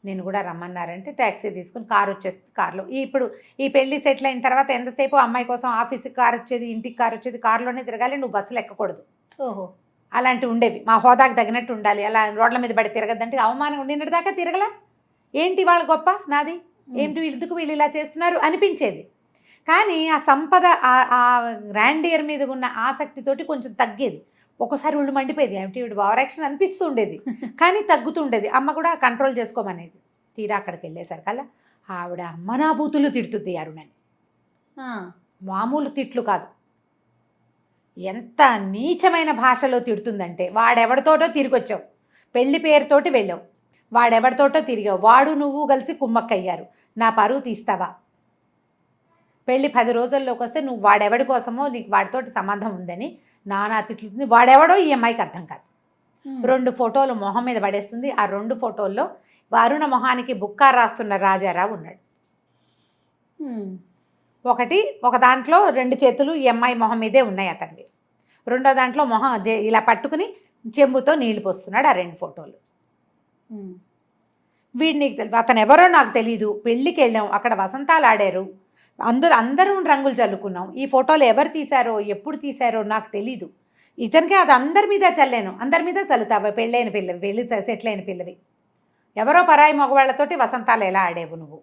నేను కూడా రమ్మన్నారంటే ట్యాక్సీ తీసుకుని కారు వచ్చేస్తుంది. కారులో ఇప్పుడు ఈ పెళ్లి సెటిల్ అయిన తర్వాత ఎంతసేపు అమ్మాయి కోసం ఆఫీస్కి కారు వచ్చేది, ఇంటికి కారు వచ్చేది, కారులోనే తిరగాలి, నువ్వు బస్సులు ఎక్కకూడదు. ఓహో, అలాంటివి ఉండేవి. మా హోదాకు తగినట్టు ఉండాలి. అలా రోడ్ల మీద పడి తిరగద్దంటే అవమానం. నిన్నటి దాకా తిరగలా, ఏంటి వాళ్ళ గొప్ప నాది, ఏంటి ఎందుకు వీళ్ళు ఇలా చేస్తున్నారు అనిపించేది. కానీ ఆ సంపద, ఆ గ్రాండియర్ మీద ఉన్న ఆసక్తితోటి కొంచెం తగ్గేది. ఒక్కోసారి ఒళ్ళు మండిపోయేది, ఏమిటి వీడు ఓవరాక్షన్ అనిపిస్తూ ఉండేది, కానీ తగ్గుతుండేది. అమ్మ కూడా కంట్రోల్ చేసుకోమనేది. తీరా అక్కడికి వెళ్ళేసరికల్లా ఆవిడ అమ్మనాభూతులు తిడుతుంది అరుణని. మామూలు తిట్లు కాదు, ఎంత నీచమైన భాషలో తిడుతుందంటే, వాడెవడితోటో తిరిగొచ్చావు, పెళ్లి పేరుతోటి వెళ్ళావు, వాడెవడితోటో తిరిగావు, వాడు నువ్వు కలిసి కుమ్మక్కయ్యారు, నా పరువు తీస్తావా? పెళ్ళి 10 రోజుల్లోకి వస్తే నువ్వు వాడెవడి కోసమో నీకు వాడితోటి సంబంధం ఉందని నానా తిట్లుతుంది. వాడెవడో ఈ అమ్మాయికి అర్థం కాదు. 2 ఫోటోలు మొహం మీద పడేస్తుంది. ఆ 2 ఫోటోల్లో అరుణ మొహానికి బుక్కా రాస్తున్న రాజారావు ఉన్నాడు. ఒక దాంట్లో 2 చేతులు ఈ అమ్మాయి మొహం మీదే ఉన్నాయి అతనివి. రెండో దాంట్లో మొహం ఇలా పట్టుకుని చెంబుతో నీళ్లు పోస్తున్నాడు. ఆ 2 ఫోటోలు. వీడు నీకు తెలియదు, అతను ఎవరో నాకు తెలీదు, పెళ్ళికి వెళ్ళాం, అక్కడ వసంతాలు ఆడారు, అందరూ రంగులు చల్లుకున్నాం, ఈ ఫోటోలు ఎవరు తీశారో ఎప్పుడు తీశారో నాకు తెలీదు, ఇతనికే అది అందరి మీద చల్లాను, అందరి మీద చల్లుతావా? పెళ్ళైన పిల్లవి, పెళ్ళి సెటిల్ అయిన పిల్లవి, ఎవరో పరాయి మగవాళ్లతోటి వసంతాలు ఎలా ఆడేవు నువ్వు?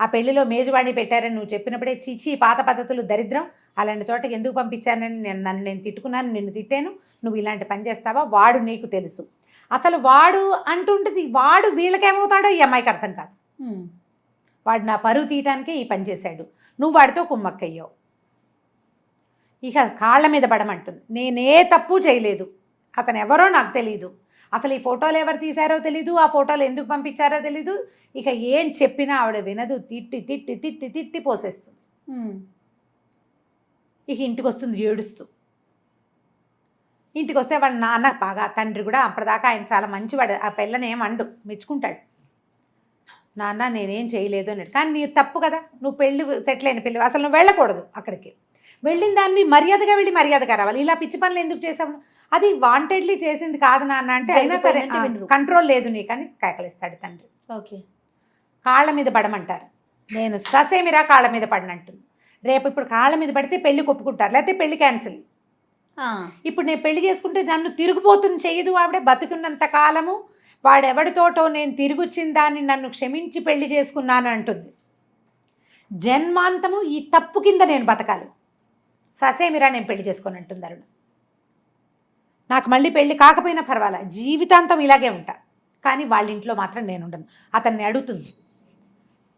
ఆ పెళ్లిలో మేజువాణి పెట్టారని నువ్వు చెప్పినప్పుడే చీచి పాత పద్ధతులు దరిద్రం, అలాంటి చోటకి ఎందుకు పంపించానని నేను తిట్టుకున్నాను, నిన్ను తిట్టాను, నువ్వు ఇలాంటి పని చేస్తావా? వాడు నీకు తెలుసు. అసలు వాడు అంటుంటుంది, వాడు వీళ్ళకేమవుతాడో ఈ అమ్మాయికి అర్థం కాదు. వాడు నా పరువు తీయటానికే ఈ పని చేశాడు, నువ్వు వాడితో కుమ్మక్కయ్యావు. ఇక కాళ్ళ మీద పడమంటుంది. నేనే తప్పు చేయలేదు, అతను ఎవరో నాకు తెలీదు, అసలు ఈ ఫోటోలు ఎవరు తీశారో తెలీదు, ఆ ఫోటోలు ఎందుకు పంపించారో తెలీదు. ఇక ఏం చెప్పినా ఆవిడ వినదు, తిట్టి తిట్టి తిట్టి తిట్టి పోసేస్తుంది. ఇక ఇంటికి వస్తుంది ఏడుస్తూ. ఇంటికి వస్తే వాళ్ళ నాన్న బాగా, తండ్రి కూడా అప్పటిదాకా ఆయన చాలా మంచివాడు, ఆ పిల్లని ఏమండు, మెచ్చుకుంటాడు. నాన్న నేనేం చేయలేదు అన్నాడు. కానీ నీ తప్పు కదా, నువ్వు పెళ్ళి సెటిల్ అయిన పిల్లవి, అసలు నువ్వు వెళ్ళకూడదు అక్కడికి, వెళ్ళిన దాన్ని మర్యాదగా వెళ్ళి మర్యాదగా రావాలి, ఇలా పిచ్చి పనులు ఎందుకు చేసావు? అది వాంటెడ్లీ చేసింది కాదు నాన్న అంటే, అయినా సరే కంట్రోల్ లేదు నీకని కేకలిస్తాడు తండ్రి. ఓకే, కాళ్ళ మీద పడమంటారు, నేను ససేమిరా కాళ్ళ మీద పడినట్టుంది. రేపు ఇప్పుడు కాళ్ళ మీద పడితే పెళ్లి కొప్పుకుంటారు, లేకపోతే పెళ్లి క్యాన్సిల్. ఇప్పుడు నేను పెళ్లి చేసుకుంటే నన్ను తిరిగిపోతుంది చేయదు ఆవిడ. బతుకున్నంత కాలము వాడెవడితోటో నేను తిరిగొచ్చిన దాన్ని నన్ను క్షమించి పెళ్లి చేసుకున్నాను అంటుంది. జన్మాంతము ఈ తప్పు కింద నేను బతకాలి, ససేమిరా నేను పెళ్లి చేసుకొని అంటుంది అరుణ. నాకు మళ్ళీ పెళ్లి కాకపోయినా పర్వాలా, జీవితాంతం ఇలాగే ఉంటా, కానీ వాళ్ళ ఇంట్లో మాత్రం నేను ఉండను. అతన్ని అడుగుతుంది,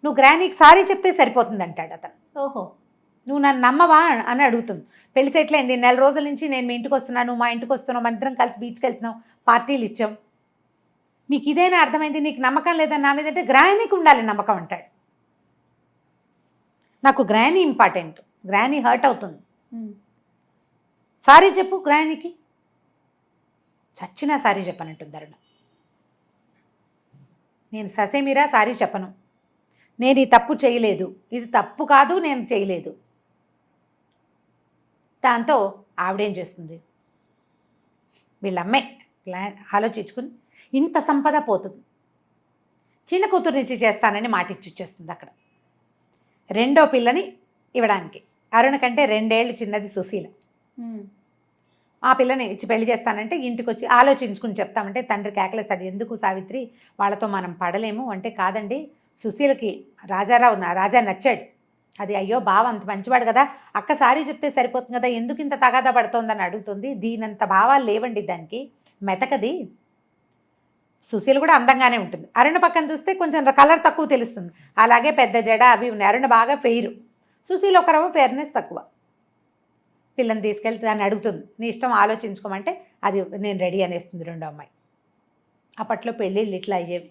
నువ్వు గ్రానీకి సారీ చెప్తే సరిపోతుంది అంటాడు అతను. ఓహో, నువ్వు నన్ను నమ్మవా అని అడుగుతుంది. పెళ్లి సెటిల్ అయింది, 4 రోజుల నుంచి నేను మీ ఇంటికి వస్తున్నాను, మా ఇంటికి వస్తున్నావు, మన ఇద్దరం కలిసి బీచ్కి వెళ్తున్నాం, పార్టీలు ఇచ్చాం, నీకు ఇదేనా అర్థమైంది? నీకు నమ్మకం లేదని నా మీద అంటే గ్రానీకి ఉండాలి నమ్మకం అంటాడు. నాకు గ్రానీ ఇంపార్టెంట్, గ్రానీ హర్ట్ అవుతుంది, సారీ చెప్పు గ్రానీకి. చచ్చినా సారీ చెప్పనంటుంది అరుణ. నేను ససేమిరా సారీ చెప్పను, నేను ఈ తప్పు చేయలేదు, ఇది తప్పు కాదు, నేను చేయలేదు. దాంతో ఆవిడేం చేస్తుంది, వీళ్ళమ్మే ప్లాన్ ఆలోచించుకుని ఇంత సంపద పోతుంది, చిన్న కూతురునిచ్చి చేస్తానని మాట ఇచ్చి వచ్చేస్తుంది అక్కడ. రెండో పిల్లని ఇవ్వడానికి. అరుణ కంటే 2 ఏళ్ళు చిన్నది సుశీల. ఆ పిల్లని ఇచ్చి పెళ్లి చేస్తానంటే ఇంటికి వచ్చి ఆలోచించుకుని చెప్తామంటే తండ్రి కేకలేస్తాడు, ఎందుకు సావిత్రి వాళ్ళతో మనం పడలేము అంటే, కాదండి సుశీలకి రాజా నచ్చాడు, అది అయ్యో బావ అంత మంచివాడు కదా, అక్క సారీ చెప్తే సరిపోతుంది కదా, ఎందుకు ఇంత తగాదా పడుతోందని అడుగుతుంది. దీనంత భావాలు లేవండి దానికి, మెతకది. సుశీల కూడా అందంగానే ఉంటుంది. అరుణ పక్కన చూస్తే కొంచెం కలర్ తక్కువ తెలుస్తుంది, అలాగే పెద్ద జడ అవి ఉన్నాయి. అరుణ బాగా ఫెయిర్, సుశీల ఒక రవ్వ ఫెయిర్నెస్ తక్కువ. పిల్లని తీసుకెళ్తే దాన్ని అడుగుతుంది, నీ ఇష్టం ఆలోచించుకోమంటే అది నేను రెడీ అనేస్తుంది రెండో అమ్మాయి. అప్పట్లో పెళ్ళిళ్ళు ఇట్లా అయ్యేవి.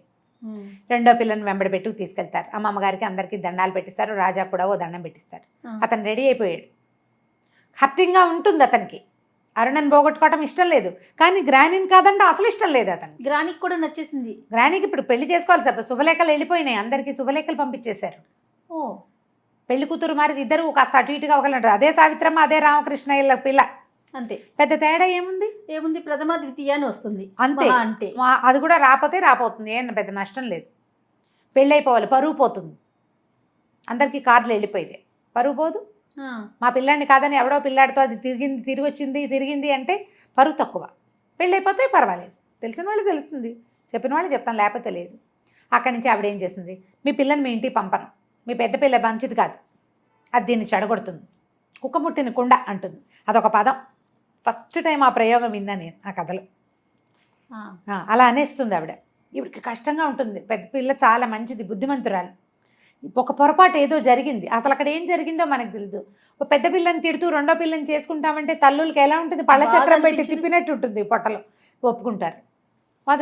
రెండో పిల్లని వెంబడి పెట్టుకు తీసుకెళ్తారు. అమ్మమ్మగారికి అందరికీ దండాలు పెట్టిస్తారు, రాజా కూడా ఓ దండం పెట్టిస్తారు. అతను రెడీ అయిపోయాడు. హర్టింగ్గా ఉంటుంది అతనికి, అరుణని పోగొట్టుకోవటం ఇష్టం లేదు, కానీ గ్రానీని కాదంటే అసలు ఇష్టం లేదు అతను. గ్రానీకి కూడా నచ్చేసింది. గ్రానీకి ఇప్పుడు పెళ్లి చేసుకోవాలి సార్, శుభలేఖలు వెళ్ళిపోయినాయి, అందరికీ శుభలేఖలు పంపించేశారు. ఓ పెళ్లి కూతురు మరి ఇద్దరు కాస్త అటు ఇటుగా ఒకలంటారు, అదే సావిత్రమ్మ అదే రామకృష్ణ పిల్ల, అంతే. పెద్ద తేడా ఏముంది, ప్రథమ ద్వితీయ అని వస్తుంది అంతే. అంటే అది కూడా రాపోతుంది, ఏం పెద్ద నష్టం లేదు. పెళ్ళి అయిపోవాలి, పరువు పోతుంది. అందరికీ కార్లు వెళ్ళిపోయింది, పరువు పోదు. మా పిల్లాడిని కాదని ఎవడో పిల్లాడితో అది తిరిగింది అంటే పరువు తక్కువ. పెళ్ళి అయిపోతే పర్వాలేదు, తెలిసిన వాళ్ళు తెలుస్తుంది, చెప్పిన వాళ్ళు చెప్తాను, లేకపోతే లేదు. అక్కడి నుంచి ఆవిడ ఏం చేసింది, మీ పిల్లని మీ ఇంటికి పంపను, మీ పెద్ద పిల్ల మంచిది కాదు, అది దీన్ని చెడగొడుతుంది, కుక్క ముట్టిన కుండ అంటుంది. అదొక పదం, ఫస్ట్ టైం ఆ ప్రయోగం విన్నా నేను ఆ కథలో. అలా అనేస్తుంది ఆవిడ. ఈవిడికి కష్టంగా ఉంటుంది, పెద్ద పిల్ల చాలా మంచిది, బుద్ధిమంతురాలు. ఒక పొరపాటు ఏదో జరిగింది, అసలు అక్కడ ఏం జరిగిందో మనకు తెలియదు. ఒక పెద్ద పిల్లని తిడుతూ రెండో పిల్లని చేసుకుంటామంటే తల్లులకి ఎలా ఉంటుంది, పళ్ళ చక్రం పెట్టి తిప్పినట్టు ఉంటుంది పొట్టలో, ఒప్పుకుంటారు.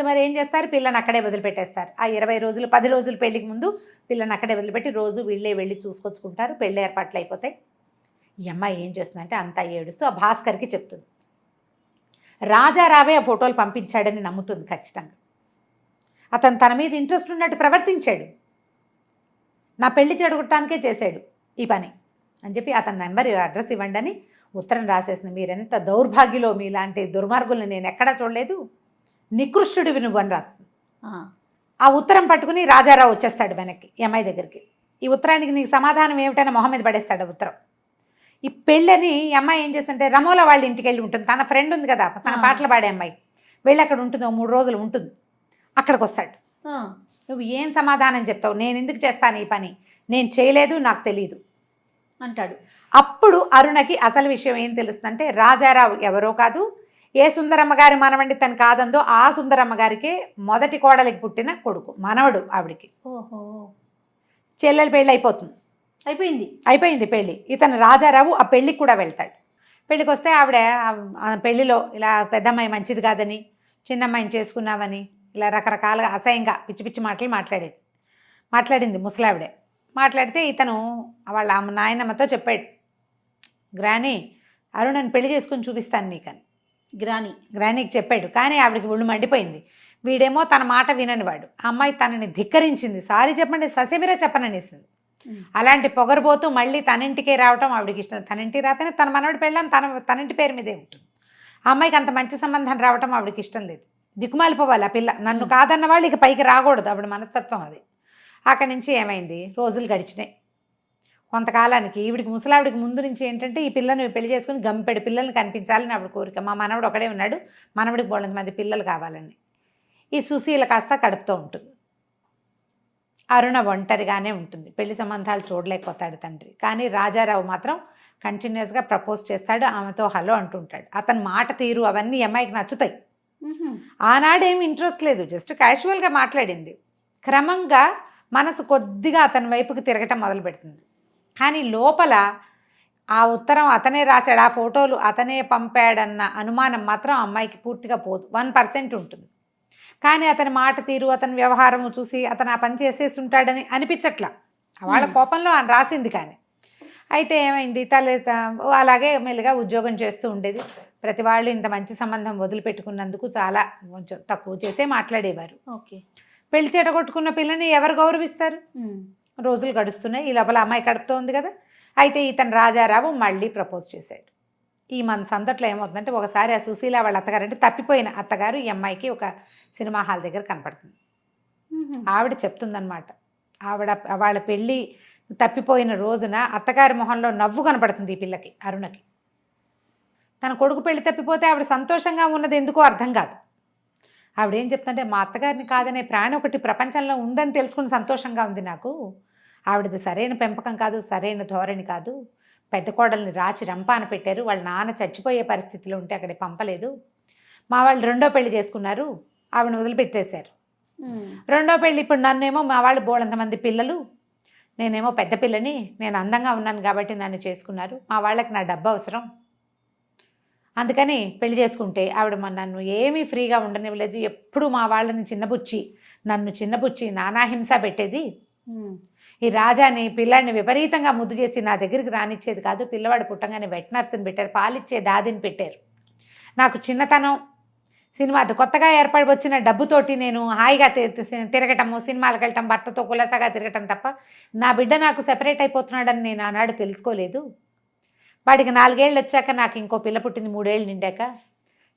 మరి ఏం చేస్తారు, పిల్లని అక్కడే వదిలిపెట్టేస్తారు. ఆ 20 రోజులు 10 రోజులు పెళ్లికి ముందు పిల్లని అక్కడే వదిలిపెట్టి రోజు వీళ్ళే వెళ్ళి చూసుకొచ్చుకుంటారు. పెళ్ళి ఏర్పాట్లు అయిపోతాయి. ఈ అమ్మాయి ఏం చేస్తుందంటే అంతా ఏడుస్తూ ఆ భాస్కర్కి చెప్తుంది. రాజారావే ఆ ఫోటోలు పంపించాడని నమ్ముతుంది ఖచ్చితంగా. అతను తన మీద ఇంట్రెస్ట్ ఉన్నట్టు ప్రవర్తించాడు, నా పెళ్లి చెడగొట్టడానికే చేశాడు ఈ పని అని చెప్పి అతని నెంబర్ అడ్రస్ ఇవ్వండి అని ఉత్తరం రాసేసింది. మీరెంత దౌర్భాగ్యులో, మీలాంటి దుర్మార్గుల్ని నేను ఎక్కడా చూడలేదు, నికృష్టుడివి నువ్వు అని రాస్తుంది. ఆ ఉత్తరం పట్టుకుని రాజారావు వచ్చేస్తాడు వెనక్కి ఈ అమ్మాయి దగ్గరికి. ఈ ఉత్తరానికి నీకు సమాధానం ఏమిటని మొహం మీద పడేస్తాడు ఆ ఉత్తరం. ఈ పెళ్ళని ఈ అమ్మాయి ఏం చేస్తుంటే రమోల వాళ్ళ ఇంటికి వెళ్ళి ఉంటుంది, తన ఫ్రెండ్ ఉంది కదా తన పాటలు పాడే అమ్మాయి, వెళ్ళి అక్కడ ఉంటుంది, 3 రోజులు ఉంటుంది. అక్కడికి వస్తాడు. నువ్వు ఏం సమాధానం చెప్తావు, నేను ఎందుకు చేస్తాను ఈ పని, నేను చేయలేదు, నాకు తెలియదు అంటాడు. అప్పుడు అరుణకి అసలు విషయం ఏం తెలుస్తుందంటే రాజారావు ఎవరో కాదు, ఏ సుందరమ్మ గారి మనవండి తను కాదందో ఆ సుందరమ్మ గారికే మొదటి కోడలికి పుట్టిన కొడుకు, మనవడు ఆవిడికి. ఓహో, చెల్లెలు పెళ్ళి అయిపోయింది పెళ్ళి. ఇతను రాజారావు ఆ పెళ్ళికి కూడా వెళ్తాడు. పెళ్ళికి వస్తే ఆవిడ పెళ్ళిలో ఇలా పెద్దమ్మాయి మంచిది కాదని, చిన్నమ్మాయిని చేసుకున్నావని ఇలా రకరకాలుగా అసహ్యంగా పిచ్చి పిచ్చి మాటలు మాట్లాడింది ముసలావిడే. మాట్లాడితే ఇతను వాళ్ళ నాయనమ్మతో చెప్పాడు, గ్రానీ అరుణని పెళ్లి చేసుకుని చూపిస్తాను నీకని గ్రానీకి చెప్పాడు. కానీ ఆవిడకి ఒళ్ళు మండిపోయింది. వీడేమో తన మాట విననివాడు. ఆ అమ్మాయి తనని ధిక్కరించింది, సారీ చెప్పండి ససేమిరా చెప్పననేసింది. అలాంటి పొగరబోతూ మళ్ళీ తనింటికే రావటం ఆవిడకి ఇష్టం. తనింటికి రాకపోయినా తన మనవడి పెళ్ళని తనింటి పేరు మీదే ఉంటుంది. ఆ అమ్మాయికి అంత మంచి సంబంధం రావటం ఆవిడకి ఇష్టం లేదు. దిక్కుమాలిపోవాలి ఆ పిల్ల, నన్ను కాదన్న వాళ్ళు ఇక పైకి రాకూడదు, ఆవిడ మనస్తత్వం అది. అక్కడి నుంచి ఏమైంది, రోజులు గడిచినాయి. కొంతకాలానికి ఈవిడికి ముసలావిడికి ముందు నుంచి ఏంటంటే ఈ పిల్లని పెళ్లి చేసుకుని గంపెడు పిల్లల్ని కనిపించాలని ఆవిడ కోరిక. మా మనవడు ఒకడే ఉన్నాడు, మనవడికి 3 మంది పిల్లలు కావాలని. ఈ సుశీల కాస్త కడుపుతూ ఉంటుంది. అరుణ ఒంటరిగానే ఉంటుంది, పెళ్లి సంబంధాలు చూడలేకపోతాడు తండ్రి. కానీ రాజారావు మాత్రం కంటిన్యూస్గా ప్రపోజ్ చేస్తాడు, ఆమెతో హలో అంటుంటాడు. అతని మాట తీరు అవన్నీ అమ్మాయికి నచ్చుతాయి. ఆనాడేమి ఇంట్రెస్ట్ లేదు, జస్ట్ క్యాజువల్గా మాట్లాడింది. క్రమంగా మనసు కొద్దిగా అతని వైపుకి తిరగటం మొదలు పెడుతుంది. కానీ లోపల ఆ ఉత్తరం అతనే రాశాడు, ఆ ఫోటోలు అతనే పంపాడన్న అనుమానం మాత్రం అమ్మాయికి పూర్తిగా పోదు, 1% ఉంటుంది. కానీ అతని మాట తీరు అతని వ్యవహారము చూసి అతను ఆ పని చేసేసి ఉంటాడని అనిపించట్లా. వాళ్ళ కోపంలో ఆయన రాసింది. కానీ అయితే ఏమైంది, అలాగే మెల్లిగా ఉద్యోగం చేస్తూ ఉండేది. ప్రతి వాళ్ళు ఇంత మంచి సంబంధం వదిలిపెట్టుకున్నందుకు చాలా కొంచెం తక్కువ చేసే మాట్లాడేవారు. ఓకే, పెళ్లి చెడగొట్టుకున్న పిల్లని ఎవరు గౌరవిస్తారు. రోజులు గడుస్తున్నాయి. ఈ లోపల అమ్మాయి కడుపుతో ఉంది కదా. అయితే ఇతను రాజారావు మళ్ళీ ప్రపోజ్ చేశాడు. ఈ మన సందట్లో ఏమవుతుందంటే ఒకసారి ఆ సుశీల వాళ్ళ అత్తగారు, అంటే తప్పిపోయిన అత్తగారు ఈ అమ్మాయికి ఒక సినిమా హాల్ దగ్గర కనపడుతుంది. ఆవిడ చెప్తుందన్నమాట. వాళ్ళ పెళ్ళి తప్పిపోయిన రోజున అత్తగారి మొహంలో నవ్వు కనపడుతుంది ఈ పిల్లకి, అరుణకి. తన కొడుకు పెళ్లి తప్పిపోతే ఆవిడ సంతోషంగా ఉన్నది ఎందుకో అర్థం కాదు. ఆవిడ ఏం చెప్తుంటే, మా అత్తగారిని కాదనే ప్రాణి ఒకటి ప్రపంచంలో ఉందని తెలుసుకుని సంతోషంగా ఉంది నాకు. ఆవిడది సరైన పెంపకం కాదు, సరైన ధోరణి కాదు. పెద్ద కోడల్ని రాచి రంపాన పెట్టారు. వాళ్ళ నాన్న చచ్చిపోయే పరిస్థితిలో ఉంటే అక్కడికి పంపలేదు. మా వాళ్ళు రెండో పెళ్లి చేసుకున్నారు, ఆవిడని వదిలిపెట్టేశారు. రెండో పెళ్ళి ఇప్పుడు నన్నేమో మా వాళ్ళు బోళంతమంది పిల్లలు, నేనేమో పెద్ద పిల్లని, నేను అందంగా ఉన్నాను కాబట్టి నన్ను చేసుకున్నారు. మా వాళ్ళకి నా డబ్బు అవసరం, అందుకని పెళ్లి చేసుకుంటే ఆవిడ నన్ను ఏమీ ఫ్రీగా ఉండనివ్వలేదు. ఎప్పుడు మా వాళ్ళని నన్ను చిన్నబుచ్చి నానాహింస పెట్టేది. ఈ రాజాని పిల్లాడిని విపరీతంగా ముద్దు చేసి నా దగ్గరికి రానిచ్చేది కాదు. పిల్లవాడు పుట్టంగానే వెట్ నర్స్ని పెట్టారు, పాలిచ్చే దాదిని పెట్టారు. నాకు చిన్నతనం సినిమా కొత్తగా ఏర్పడి వచ్చిన డబ్బుతోటి నేను హాయిగా తిరగటము, సినిమాలకు వెళ్ళటం, భర్తతో కులసగా తిరగటం తప్ప నా బిడ్డ నాకు సెపరేట్ అయిపోతున్నాడని నేను ఆనాడు తెలుసుకోలేదు. వాడికి 4 ఏళ్ళు వచ్చాక నాకు ఇంకో పిల్ల పుట్టింది, 3 ఏళ్ళు నిండాక.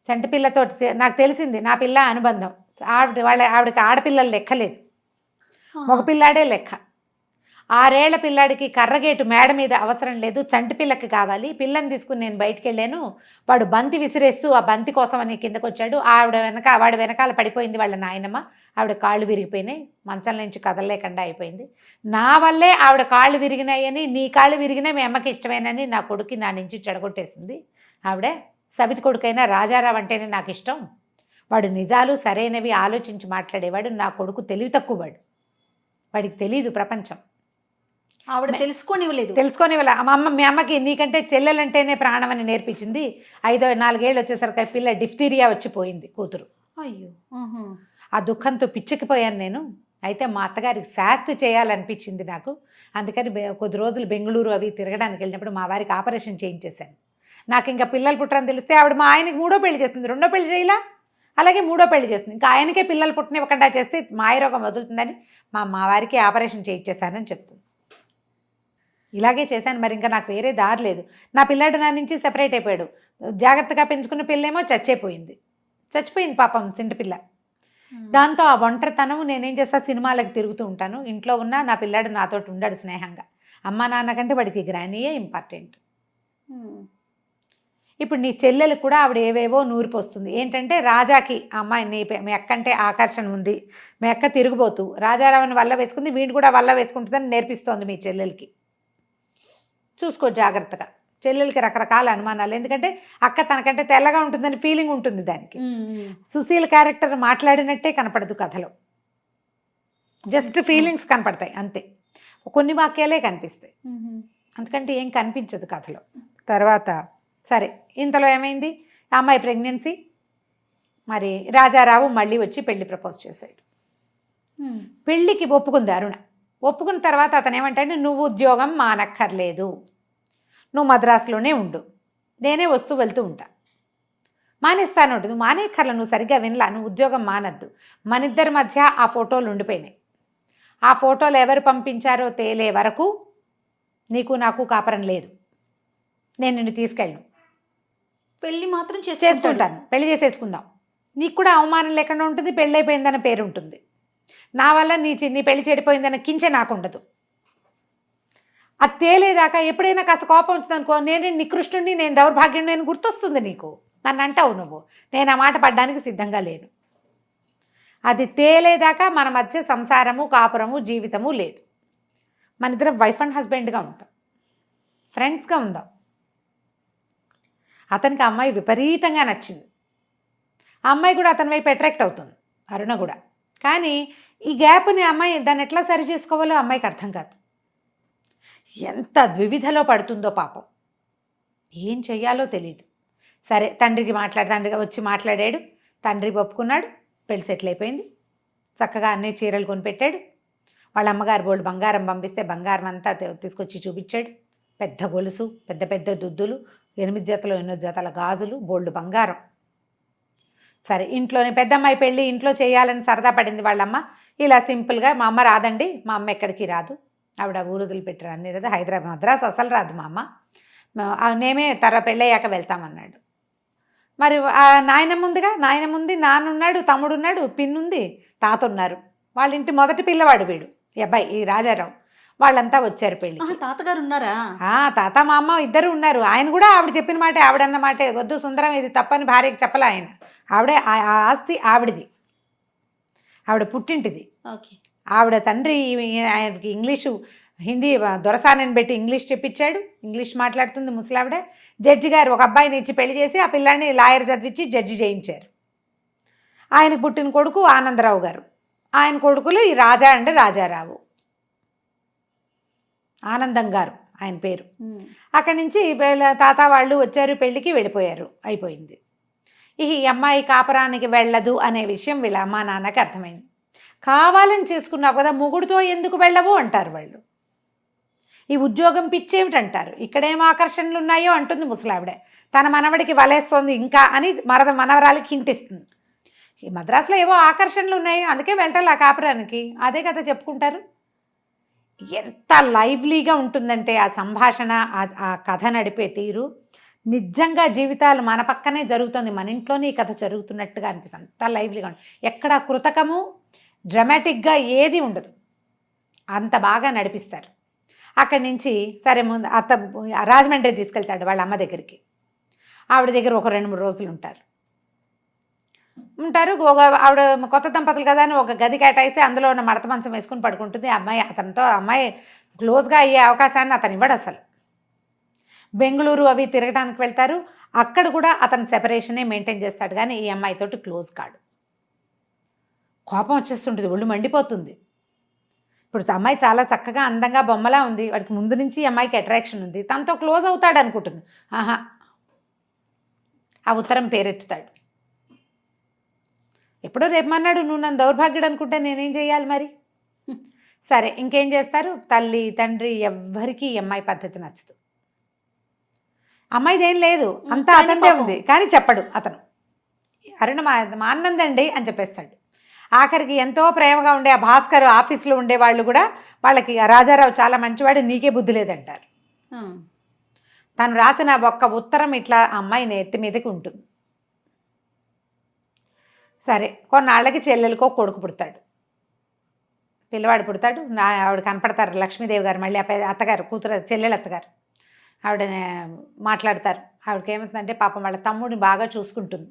చంటి పిల్లతో నాకు తెలిసింది నా పిల్ల అనుబంధం. ఆవిడకి ఆడపిల్లలు లెక్కలేదు, మగ పిల్లాడే లెక్క. 6 ఏళ్ల పిల్లాడికి కర్రగేటు మేడ మీద అవసరం లేదు, చంటి పిల్లకి కావాలి. పిల్లని తీసుకుని నేను బయటికి వెళ్ళాను, వాడు బంతి విసిరేస్తూ ఆ బంతి కోసం అని కిందకు వచ్చాడు. వాడి వెనకాల పడిపోయింది వాళ్ళ నాయనమ్మ. ఆవిడ కాళ్ళు విరిగిపోయినాయి, మంచం నుంచి కదలలేకుండా అయిపోయింది. నా వల్లే ఆవిడ కాళ్ళు విరిగినాయని, నీ కాళ్ళు విరిగినాయి మీ అమ్మకి ఇష్టమేనని నా కొడుకు నా నుంచి చెడగొట్టేసింది ఆవిడే. సవితి కొడుకైనా రాజారావు అంటేనే నాకు ఇష్టం. వాడు నిజాలు సరైనవి ఆలోచించి మాట్లాడేవాడు. నా కొడుకు తెలివి తక్కువవాడు, వాడికి తెలియదు ప్రపంచం. ఆవిడ తెలుసుకోనివ్వలేదు. మీ అమ్మకి నీకంటే చెల్లెలంటేనే ప్రాణం అని నేర్పించింది. 4 ఏళ్ళు వచ్చేసరికి పిల్ల డిఫ్తీరియా వచ్చిపోయింది కూతురు. అయ్యో, ఆ దుఃఖంతో పిచ్చెక్కిపోయాను నేను. అయితే మా అత్తగారికి శాస్తి చేయాలనిపించింది నాకు. అందుకని కొద్ది రోజులు బెంగళూరు అవి తిరగడానికి వెళ్ళినప్పుడు మా వారికి ఆపరేషన్ చేయించేశాను. నాకు ఇంకా పిల్లలు పుట్టరని తెలిస్తే ఆవిడ మా ఆయనకి 3వ పెళ్లి చేస్తుంది, 2వ పెళ్లి చేయాల, అలాగే 3వ పెళ్లి చేస్తుంది. ఇంకా ఆయనకే పిల్లలు పుట్టనివ్వకుండా చేస్తే మాయరోగం వదులుతుందని మా వారికి ఆపరేషన్ చేయించేశానని చెప్తుంది. ఇలాగే చేశాను, మరి ఇంకా నాకు వేరే దారి లేదు. నా పిల్లాడు నా నుంచి సెపరేట్ అయిపోయాడు. జాగ్రత్తగా పెంచుకున్న పిల్లేమో చచ్చిపోయింది పాపం సింటి పిల్ల. దాంతో ఆ ఒంటరితనం, నేనేం చేస్తా, సినిమాలకు తిరుగుతూ ఉంటాను. ఇంట్లో ఉన్నా నా పిల్లాడు నాతో ఉండడు స్నేహంగా. అమ్మ నాన్న కంటే వాడికి గ్రానీయే ఇంపార్టెంట్. ఇప్పుడు నీ చెల్లెలు కూడా ఆవిడ ఏవేవో నూరిపోస్తుంది. ఏంటంటే రాజాకి అమ్మాయి మీ అక్కంటే ఆకర్షణ ఉంది, మీ అక్క తిరిగిపోతూ రాజారావుని వల్ల వేసుకుంది, వీడు కూడా వల్ల వేసుకుంటుందని నేర్పిస్తోంది మీ చెల్లెలకి. చూసుకో జాగ్రత్తగా. చెల్లెలకి రకరకాల అనుమానాలు, ఎందుకంటే అక్క తనకంటే తెల్లగా ఉంటుందని ఫీలింగ్ ఉంటుంది దానికి. సుశీల్ క్యారెక్టర్ మాట్లాడినట్టే కనపడదు కథలో, జస్ట్ ఫీలింగ్స్ కనపడతాయి అంతే, కొన్ని వాక్యాలే కనిపిస్తాయి, అందుకంటే ఏం కనిపించదు కథలో. తర్వాత సరే, ఇంతలో ఏమైంది, అమ్మాయి ప్రెగ్నెన్సీ. మరి రాజారావు మళ్ళీ వచ్చి పెళ్లి ప్రపోజ్ చేశాడు. పెళ్ళికి ఒప్పుకుంది అరుణ. ఒప్పుకున్న తర్వాత అతను ఏమంటాడు, నువ్వు ఉద్యోగం మానక్కర్లేదు, నువ్వు మద్రాసులోనే ఉండు, నేనే వస్తూ వెళ్తూ ఉంటా. మానేస్తాను, నువ్వు మానేక్కర్ల, నువ్వు సరిగ్గా వినలా, నువ్వు ఉద్యోగం మానద్దు. మన ఇద్దరి మధ్య ఆ ఫోటోలు ఉండిపోయినాయి. ఆ ఫోటోలు ఎవరు పంపించారో తేలే వరకు నీకు నాకు కాపురం లేదు, నేను నిన్ను తీసుకెళ్ళను. పెళ్ళి మాత్రం చేసుకుంటాను, పెళ్లి చేసేసుకుందాం, నీకు కూడా అవమానం లేకుండా ఉంటుంది, పెళ్ళి అయిపోయిందన్న పేరు ఉంటుంది. నా వల్ల నీ పెళ్లి చెడిపోయిందన్న కించే నాకు ఉండదు. అది తేలేదాకా ఎప్పుడైనా కాస్త కోపం వచ్చింది అనుకో, నేను నికృష్టుని, నేను దౌర్భాగ్యం, నేను గుర్తొస్తుంది నీకు, నన్ను అంటావు నువ్వు, నేను ఆ మాట పడ్డానికి సిద్ధంగా లేను. అది తేలేదాకా మన మధ్య సంసారము, కాపురము, జీవితము లేదు. మన ఇద్దరం వైఫ్ అండ్ హస్బెండ్గా ఉంటాం, ఫ్రెండ్స్గా ఉందాం. అతనికి ఆ అమ్మాయి విపరీతంగా నచ్చింది. ఆ అమ్మాయి కూడా అతని వైపు అట్రాక్ట్ అవుతుంది, అరుణ కూడా. కానీ ఈ గ్యాప్ని అమ్మాయి దాన్ని ఎట్లా సరి చేసుకోవాలో అమ్మాయికి అర్థం కాదు. ఎంత ద్వివిధలో పడుతుందో పాపం, ఏం చెయ్యాలో తెలియదు. సరే, తండ్రికి వచ్చి మాట్లాడాడు, తండ్రి ఒప్పుకున్నాడు, పెళ్లి సెటిల్ అయిపోయింది. చక్కగా అన్ని చీరలు కొనిపెట్టాడు. వాళ్ళ అమ్మగారు బోల్డ్ బంగారం పంపిస్తే బంగారం అంతా తీసుకొచ్చి చూపించాడు. పెద్ద గొలుసు, పెద్ద పెద్ద దుద్దులు, 8 జతలు 8 జతల గాజులు, బోల్డ్ బంగారం. సరే, ఇంట్లోనే పెద్దమ్మాయి పెళ్ళి ఇంట్లో చేయాలని సరదా పడింది వాళ్ళమ్మ. ఇలా సింపుల్గా, మా అమ్మ రాదండి, మా అమ్మ ఎక్కడికి రాదు, ఆవిడ ఊరు వదిలిపెట్టరు అన్నీ రాదు, హైదరాబాద్ మద్రాసు అసలు రాదు మా అమ్మ, నేమే పెళ్ళయ్యాక వెళ్తామన్నాడు. మరి నాయనమ్మ ఉందిగా, నాయనమ్మ ఉంది, నాన్నున్నాడు, తమ్ముడున్నాడు, పిన్నుంది, తాత ఉన్నారు. వాళ్ళ ఇంటి మొదటి పిల్లవాడు వీడు, ఈ అబ్బాయి, ఈ రాజారావు. వాళ్ళంతా వచ్చారు పెళ్ళి. తాతగారు ఉన్నారా? తాత మా అమ్మ ఇద్దరు ఉన్నారు. ఆయన కూడా ఆవిడ చెప్పిన మాటే, ఆవిడన్న మాటే, వద్దు సుందరం ఇది తప్పని భార్యకి చెప్పలే ఆయన. ఆవిడే ఆ ఆస్తి ఆవిడది, ఆవిడ పుట్టింటిది. ఓకే. ఆవిడ తండ్రి ఆయనకి ఇంగ్లీషు హిందీ దొరసానని పెట్టి ఇంగ్లీష్ చెప్పించాడు. ఇంగ్లీష్ మాట్లాడుతుంది ముసలావిడ. జడ్జి గారు ఒక అబ్బాయిని ఇచ్చి పెళ్లి చేసి ఆ పిల్లాన్ని లాయర్ చదివించి జడ్జి చేయించారు. ఆయనకు పుట్టిన కొడుకు ఆనందరావు గారు. ఆయన కొడుకులు ఈ రాజా అండ్ రాజారావు, ఆనందం గారు ఆయన పేరు. అక్కడి నుంచి తాత వాళ్ళు వచ్చారు, పెళ్ళికి వెళ్ళిపోయారు, అయిపోయింది. ఈ అమ్మాయి కాపురానికి వెళ్ళదు అనే విషయం వీళ్ళ అమ్మా నాన్నకి అర్థమైంది. కావాలని చేసుకున్నావు కదా, మొగుడుతో ఎందుకు వెళ్ళవు అంటారు వాళ్ళు. ఈ ఉద్యోగం పిచ్చేమిటంటారు. ఇక్కడేం ఆకర్షణలు ఉన్నాయో అంటుంది ముసలావిడ. తన మనవడికి వలేస్తోంది ఇంకా అని మనవరాలకి హింటిస్తుంది. ఈ మద్రాసులో ఏవో ఆకర్షణలు ఉన్నాయి, అందుకే వెళ్ళాలి ఆ కాపురానికి, అదే కదా చెప్పుకుంటారు. ఎంత లైవ్లీగా ఉంటుందంటే ఆ సంభాషణ, ఆ కథ నడిపే తీరు. నిజంగా జీవితాలు మన పక్కనే జరుగుతుంది, మన ఇంట్లోనే ఈ కథ జరుగుతున్నట్టుగా అనిపిస్తుంది. అంత లైవ్లీగా ఉంటుంది, ఎక్కడ కృతకము డ్రామాటిక్గా ఏది ఉండదు, అంత బాగా నడిపిస్తారు. అక్కడి నుంచి సరే ముందు రాజమండ్రి తీసుకెళ్తాడు వాళ్ళ అమ్మ దగ్గరికి. ఆవిడ దగ్గర ఒక 2-3 రోజులు ఉంటారు. ఒక ఆవిడ కొత్త దంపతులు కదా అని ఒక గది కేటాయిస్తే అందులో ఉన్న మడత మంచం వేసుకుని పడుకుంటుంది. అమ్మాయి క్లోజ్గా అయ్యే అవకాశాన్ని అతను ఇవ్వడు అసలు. బెంగళూరు అవి తిరగడానికి వెళ్తారు, అక్కడ కూడా అతను సెపరేషనే మెయింటైన్ చేస్తాడు, కానీ ఈ అమ్మాయితోటి క్లోజ్ కాడు. కోపం వచ్చేస్తుంటుంది, ఒళ్ళు మండిపోతుంది. ఇప్పుడు అమ్మాయి చాలా చక్కగా అందంగా బొమ్మలా ఉంది, వాడికి ముందు నుంచి అమ్మాయికి అట్రాక్షన్ ఉంది, తనతో క్లోజ్ అవుతాడు అనుకుంటుంది. ఆహా, ఆ ఉత్తరం పేరెత్తుతాడు. ఎప్పుడో రేపమన్నాడు, నువ్వు నన్ను దౌర్భాగ్యుడు అనుకుంటే నేనేం చేయాలి మరి? సరే ఇంకేం చేస్తారు, తల్లి తండ్రి ఎవ్వరికీ ఈ అమ్మాయి పద్ధతి నచ్చదు. అమ్మాయిదేం లేదు, అంతా అతనిదే ఉంది, కానీ చెప్పడు అతను. అరుణ మా అన్నందండి అని చెప్పేస్తాడు. ఆఖరికి ఎంతో ప్రేమగా ఉండే ఆ భాస్కర్ ఆఫీస్లో ఉండేవాళ్ళు కూడా వాళ్ళకి రాజారావు చాలా మంచివాడు, నీకే బుద్ధి లేదంటారు. తను రాసిన ఒక్క ఉత్తరం ఇట్లా అమ్మాయి ఎత్తి మీదకి ఉంటుంది. సరే కొన్నాళ్ళకి చెల్లెలకో కొడుకు పుడతాడు, పిల్లవాడు పుడతాడు. ఆవిడ కనపడతారు లక్ష్మీదేవి గారు, మళ్ళీ అత్తగారు కూతురు, చెల్లెలు అత్తగారు. ఆవిడ మాట్లాడతారు. ఆవిడకి ఏమవుతుందంటే పాపం వాళ్ళ తమ్ముడిని బాగా చూసుకుంటుంది.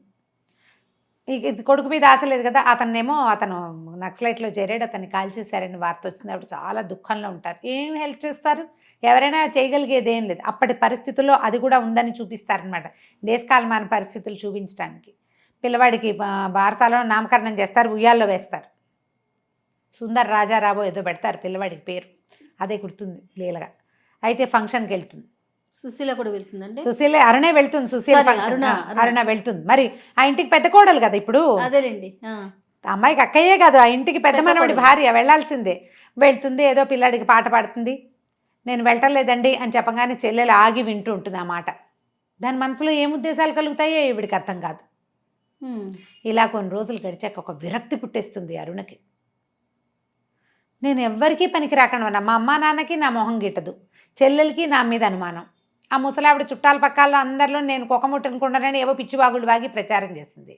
కొడుకు మీద ఆశ లేదు కదా. అతను నక్సలైట్లో చేరాడు, అతన్ని కాల్చేశారని వార్త వచ్చింది. ఆవిడ చాలా దుఃఖంలో ఉంటారు. ఏం హెల్ప్ చేస్తారు, ఎవరైనా చేయగలిగేది ఏం లేదు. అప్పటి పరిస్థితుల్లో అది కూడా ఉందని చూపిస్తారనమాట, దేశకాలమాన పరిస్థితులు చూపించడానికి. పిల్లవాడికి భారతాలో నామకరణం చేస్తారు, ఉయ్యాల్లో వేస్తారు. సుందర్ రాజారావు ఏదో పెడతారు పిల్లవాడికి పేరు, అదే గుర్తుంది లీలగా. అయితే ఫంక్షన్కి వెళ్తుంది. సుశీల కూడా వెళ్తుందండి. సుశీల అరుణే వెళ్తుంది, సుశీల అరుణ వెళ్తుంది. మరి ఆ ఇంటికి పెద్ద కోడలు కదా ఇప్పుడు. అదేలేండి, అమ్మాయికి అక్కయ్యే కాదు, ఆ ఇంటికి పెద్ద మనవడి భార్య, వెళ్లాల్సిందే. వెళ్తుంది, ఏదో పిల్లాడికి పాట పాడుతుంది. నేను వెళ్ళలేదండి అని చెప్పగానే చెల్లెలు ఆగి వింటూ ఉంటుంది ఆ మాట. దాని మనసులో ఏం ఉద్దేశాలు కలుగుతాయో ఈవిడికి అర్థం కాదు. ఇలా కొన్ని రోజులు గడిచాక ఒక విరక్తి పుట్టేస్తుంది అరుణకి. నేను ఎవ్వరికీ పనికి రాకుండా, మా అమ్మా నాన్నకి నా మొహం గిట్టదు, చెల్లెలకి నా మీద అనుమానం. ఆ ముసలావిడ చుట్టాల పక్కాల్లో అందరిలో నేను కుక్కముట్టనుకుంటానని ఏవో పిచ్చివాగులు వాగి ప్రచారం చేస్తుంది.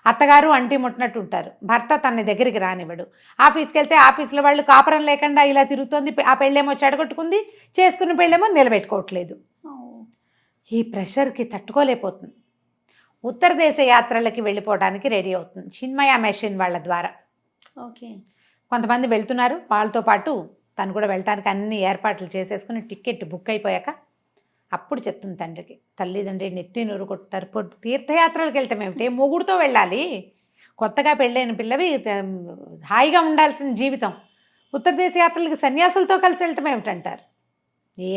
అత్తగారు అంటి ముట్టినట్టు ఉంటారు. భర్త తన దగ్గరికి రానివ్వడు. ఆఫీస్కి వెళ్తే ఆఫీసులో వాళ్ళు కాపురం లేకుండా ఇలా తిరుగుతోంది. ఆ పెళ్ళేమో చెడగొట్టుకుంది, చేసుకున్న పెళ్ళేమో నిలబెట్టుకోవట్లేదు. ఈ ప్రెషర్కి తట్టుకోలేకపోతుంది. ఉత్తర దేశ యాత్రలకి వెళ్ళిపోవడానికి రెడీ అవుతుంది చిన్మయ మెషిన్ వాళ్ళ ద్వారా. ఓకే, కొంతమంది వెళ్తున్నారు, వాళ్ళతో పాటు తను కూడా వెళ్ళటానికి అన్ని ఏర్పాట్లు చేసేసుకుని టికెట్ బుక్ అయిపోయాక అప్పుడు చెప్తుంది తండ్రికి, తల్లిదండ్రి నెత్తి నూరు కొట్టారు, తీర్థయాత్రలకు వెళ్తాం ఏమిటి, మొగుడుతో వెళ్ళాలి, కొత్తగా పెళ్ళైన పిల్లవి హాయిగా ఉండాల్సిన జీవితం, ఉత్తర దేశ యాత్రలకి సన్యాసులతో కలిసి వెళ్ళటం ఏమిటంటారు.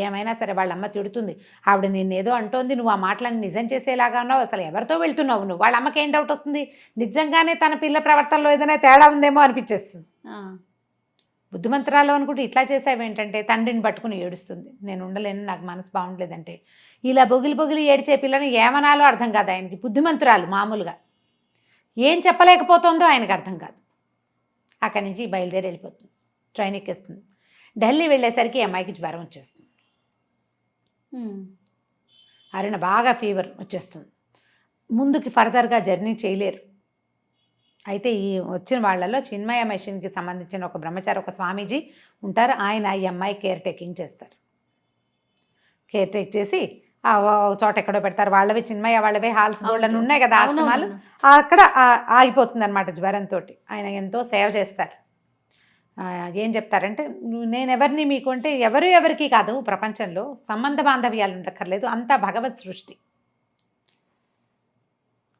ఏమైనా సరే వాళ్ళమ్మ తిడుతుంది, ఆవిడ నిన్నేదో అంటోంది, నువ్వు ఆ మాటలను నిజం చేసేలాగా ఉన్నావు, అసలు ఎవరితో వెళ్తున్నావు నువ్వు. వాళ్ళ అమ్మకి ఏం డౌట్ వస్తుంది, నిజంగానే తన పిల్ల ప్రవర్తనలో ఏదైనా తేడా ఉందేమో అనిపించేస్తుంది. బుద్ధిమంతరాలు అనుకుంటే ఇట్లా చేసావేంటంటే తండ్రిని పట్టుకుని ఏడుస్తుంది. నేను ఉండలేను, నాకు మనసు బాగుండలేదంటే. ఇలా బొగిలి ఏడిచే పిల్లని ఏమనాలో అర్థం కాదు ఆయనకి. బుద్ధిమంతురాలు మామూలుగా ఏం చెప్పలేకపోతుందో ఆయనకు అర్థం కాదు. అక్కడి నుంచి బయలుదేరి వెళ్ళిపోతుంది, ట్రైన్ ఎక్కేస్తుంది. ఢిల్లీ వెళ్ళేసరికి అమ్మాయికి జ్వరం వచ్చేస్తుంది. అరుణ బాగా ఫీవర్ వచ్చేస్తుంది. ముందుకి ఫర్దర్గా జర్నీ చేయలేరు. అయితే ఈ వచ్చిన వాళ్ళలో చిన్మయ మెషిన్కి సంబంధించిన ఒక బ్రహ్మచారి ఒక స్వామీజీ ఉంటారు. ఆయన ఈ అమ్మాయి కేర్ టేకింగ్ చేస్తారు. కేర్ టేక్ చేసి ఒక చోట ఎక్కడో పెడతారు. వాళ్ళవి చిన్మయ వాళ్ళవి హాల్స్ బోర్డులు ఉన్నాయి కదా ఆశ్రమాలు, అక్కడ ఆగిపోతుంది అనమాట జ్వరంతో. ఆయన ఎంతో సేవ చేస్తారు. ఏం చెప్తారంటే, నేను ఎవరిని మీకు అంటే ఎవరికి కాదు, ప్రపంచంలో సంబంధ బాంధవ్యాలు ఉండక్కర్లేదు, అంతా భగవత్ సృష్టి.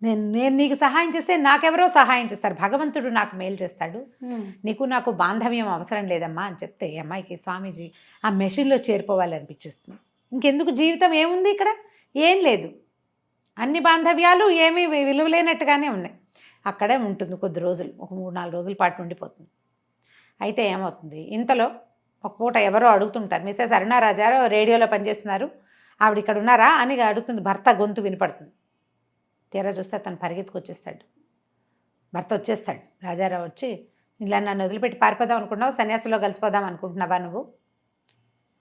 నేను నీకు సహాయం చేస్తే నాకెవరో సహాయం చేస్తారు, భగవంతుడు నాకు మేలు చేస్తాడు, నీకు నాకు బాంధవ్యం అవసరం లేదమ్మా అని చెప్తే ఈ అమ్మాయికి స్వామీజీ ఆ మెషిన్లో చేరిపోవాలనిపించేస్తుంది. ఇంకెందుకు, జీవితం ఏముంది ఇక్కడ, ఏం లేదు, అన్ని బాంధవ్యాలు ఏమీ విలువలేనట్టుగానే ఉన్నాయి. అక్కడే ఉంటుంది కొద్ది రోజులు, ఒక 3-4 రోజుల పాటు ఉండిపోతుంది. అయితే ఏమవుతుంది, ఇంతలో ఒక పూట ఎవరో అడుగుతుంటారు, మిసెస్ అరుణారాజారావు రేడియోలో పనిచేస్తున్నారు, ఆవిడ ఇక్కడ ఉన్నారా అని అడుగుతుంది. భర్త గొంతు వినపడుతుంది. తీరా చూస్తే తను పరిగెత్తుకొచ్చేస్తాడు. భర్త వచ్చేస్తాడు. రాజారావు వచ్చి, ఇలా నన్ను వదిలిపెట్టి పారిపోదాం అనుకుంటున్నావు, సన్యాసులో కలిసిపోదాం అనుకుంటున్నావా నువ్వు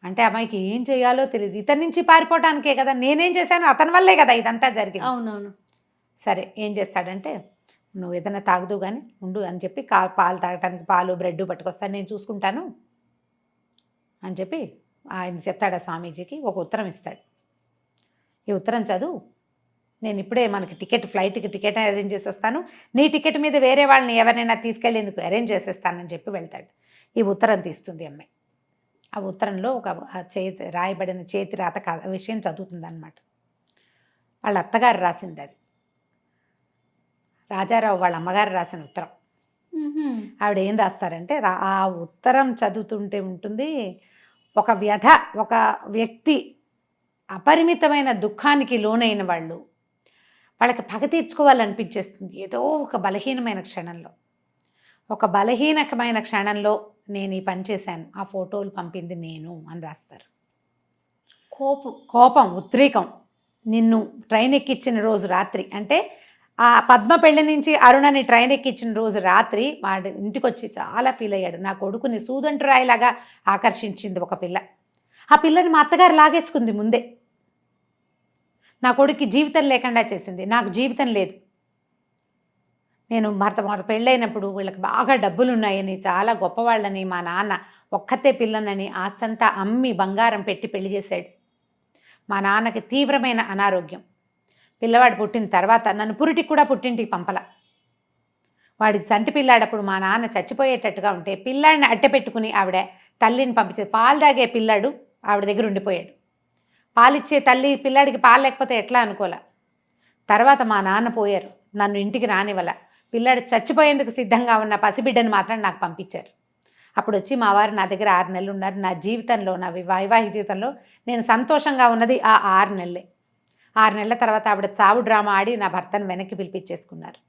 అంటే, అమ్మాయికి ఏం చేయాలో తెలియదు. ఇతని నుంచి పారిపోవటానికే కదా, నేనేం చేశాను, అతని వల్లే కదా ఇదంతా జరిగింది. అవునవును. సరే ఏం చేస్తాడంటే, నువ్వు ఏదైనా తాగుదు కానీ ఉండు అని చెప్పి పాలు తాగటానికి పాలు బ్రెడ్ పట్టుకొస్తాను, నేను చూసుకుంటాను అని చెప్పి ఆయన చెప్తాడు. ఆ స్వామీజీకి ఒక ఉత్తరం ఇస్తాడు. ఈ ఉత్తరం చదువు, నేను ఇప్పుడే మనకి ఫ్లైట్కి టికెట్ అరేంజ్ చేసి వస్తాను, నీ టికెట్ మీద వేరే వాళ్ళని ఎవరైనా తీసుకెళ్ళేందుకు అరేంజ్ చేసేస్తానని చెప్పి వెళ్తాడు. ఈ ఉత్తరం తీస్తుంది అమ్మాయి. ఆ ఉత్తరంలో ఒక రాయబడిన చేతి రాత విషయం చదువుతుంది అన్నమాట. వాళ్ళ అత్తగారు రాసింది అది. రాజారావు వాళ్ళ అమ్మగారు రాసిన ఉత్తరం. ఆవిడ ఏం రాస్తారంటే, ఆ ఉత్తరం చదువుతుంటే ఉంటుంది, ఒక వ్యధ, ఒక వ్యక్తి అపరిమితమైన దుఃఖానికి లోనైన వాళ్ళు, వాళ్ళకి పగ తీర్చుకోవాలనిపించేస్తుంది ఏదో ఒక బలహీనమైన క్షణంలో. ఒక బలహీనమైన క్షణంలో నేను ఈ పని చేశాను, ఆ ఫోటోలు పంపింది నేను అని రాస్తారు. కోపం, ఉద్రేకం. నిన్ను ట్రైన్ ఎక్కించిన రోజు రాత్రి, అంటే ఆ పద్మ పెళ్లి నుంచి అరుణని ట్రైన్ ఎక్కించిన రోజు రాత్రి వాడి ఇంటికి వచ్చి చాలా ఫీల్ అయ్యాడు. నా కొడుకుని సూదంటు రాయిలాగా ఆకర్షించింది ఒక పిల్ల. ఆ పిల్లని మా అత్తగారు లాగేసుకుంది ముందే. నా కొడుక్కి జీవితం లేకుండా చేసింది, నాకు జీవితం లేదు. నేను భర్త పెళ్ళైనప్పుడు వీళ్ళకి బాగా డబ్బులు ఉన్నాయని, చాలా గొప్పవాళ్ళని, మా నాన్న ఒక్కతే పిల్లనని ఆస్తంతా అమ్మి బంగారం పెట్టి పెళ్లి చేశాడు. మా నాన్నకి తీవ్రమైన అనారోగ్యం. పిల్లవాడు పుట్టిన తర్వాత నన్ను పురిటికి కూడా పుట్టింటికి పంపల. వాడికి సంటి పిల్లాడప్పుడు మా నాన్న చచ్చిపోయేటట్టుగా ఉంటే పిల్లాడిని అట్టెపెట్టుకుని ఆవిడ తల్లిని పంపించేది. పాలు తాగే పిల్లాడు ఆవిడ దగ్గర ఉండిపోయాడు. పాలిచ్చే తల్లి పిల్లాడికి పాలు లేకపోతే ఎట్లా అనుకోలే. తర్వాత మా నాన్న పోయారు, నన్ను ఇంటికి రానివ్వల. పిల్లాడు చచ్చిపోయేందుకు సిద్ధంగా ఉన్న పసిబిడ్డను మాత్రం నాకు పంపించారు. అప్పుడు వచ్చి మా వారు నా దగ్గర 6 నెలలు ఉన్నారు. నా జీవితంలో, నా వైవాహిక జీవితంలో నేను సంతోషంగా ఉన్నది ఆ 6 నెలలే. 6 నెలల తర్వాత ఆవిడ చావు డ్రామా ఆడి నా భర్తను వెనక్కి పిలిపించేసుకున్నారు.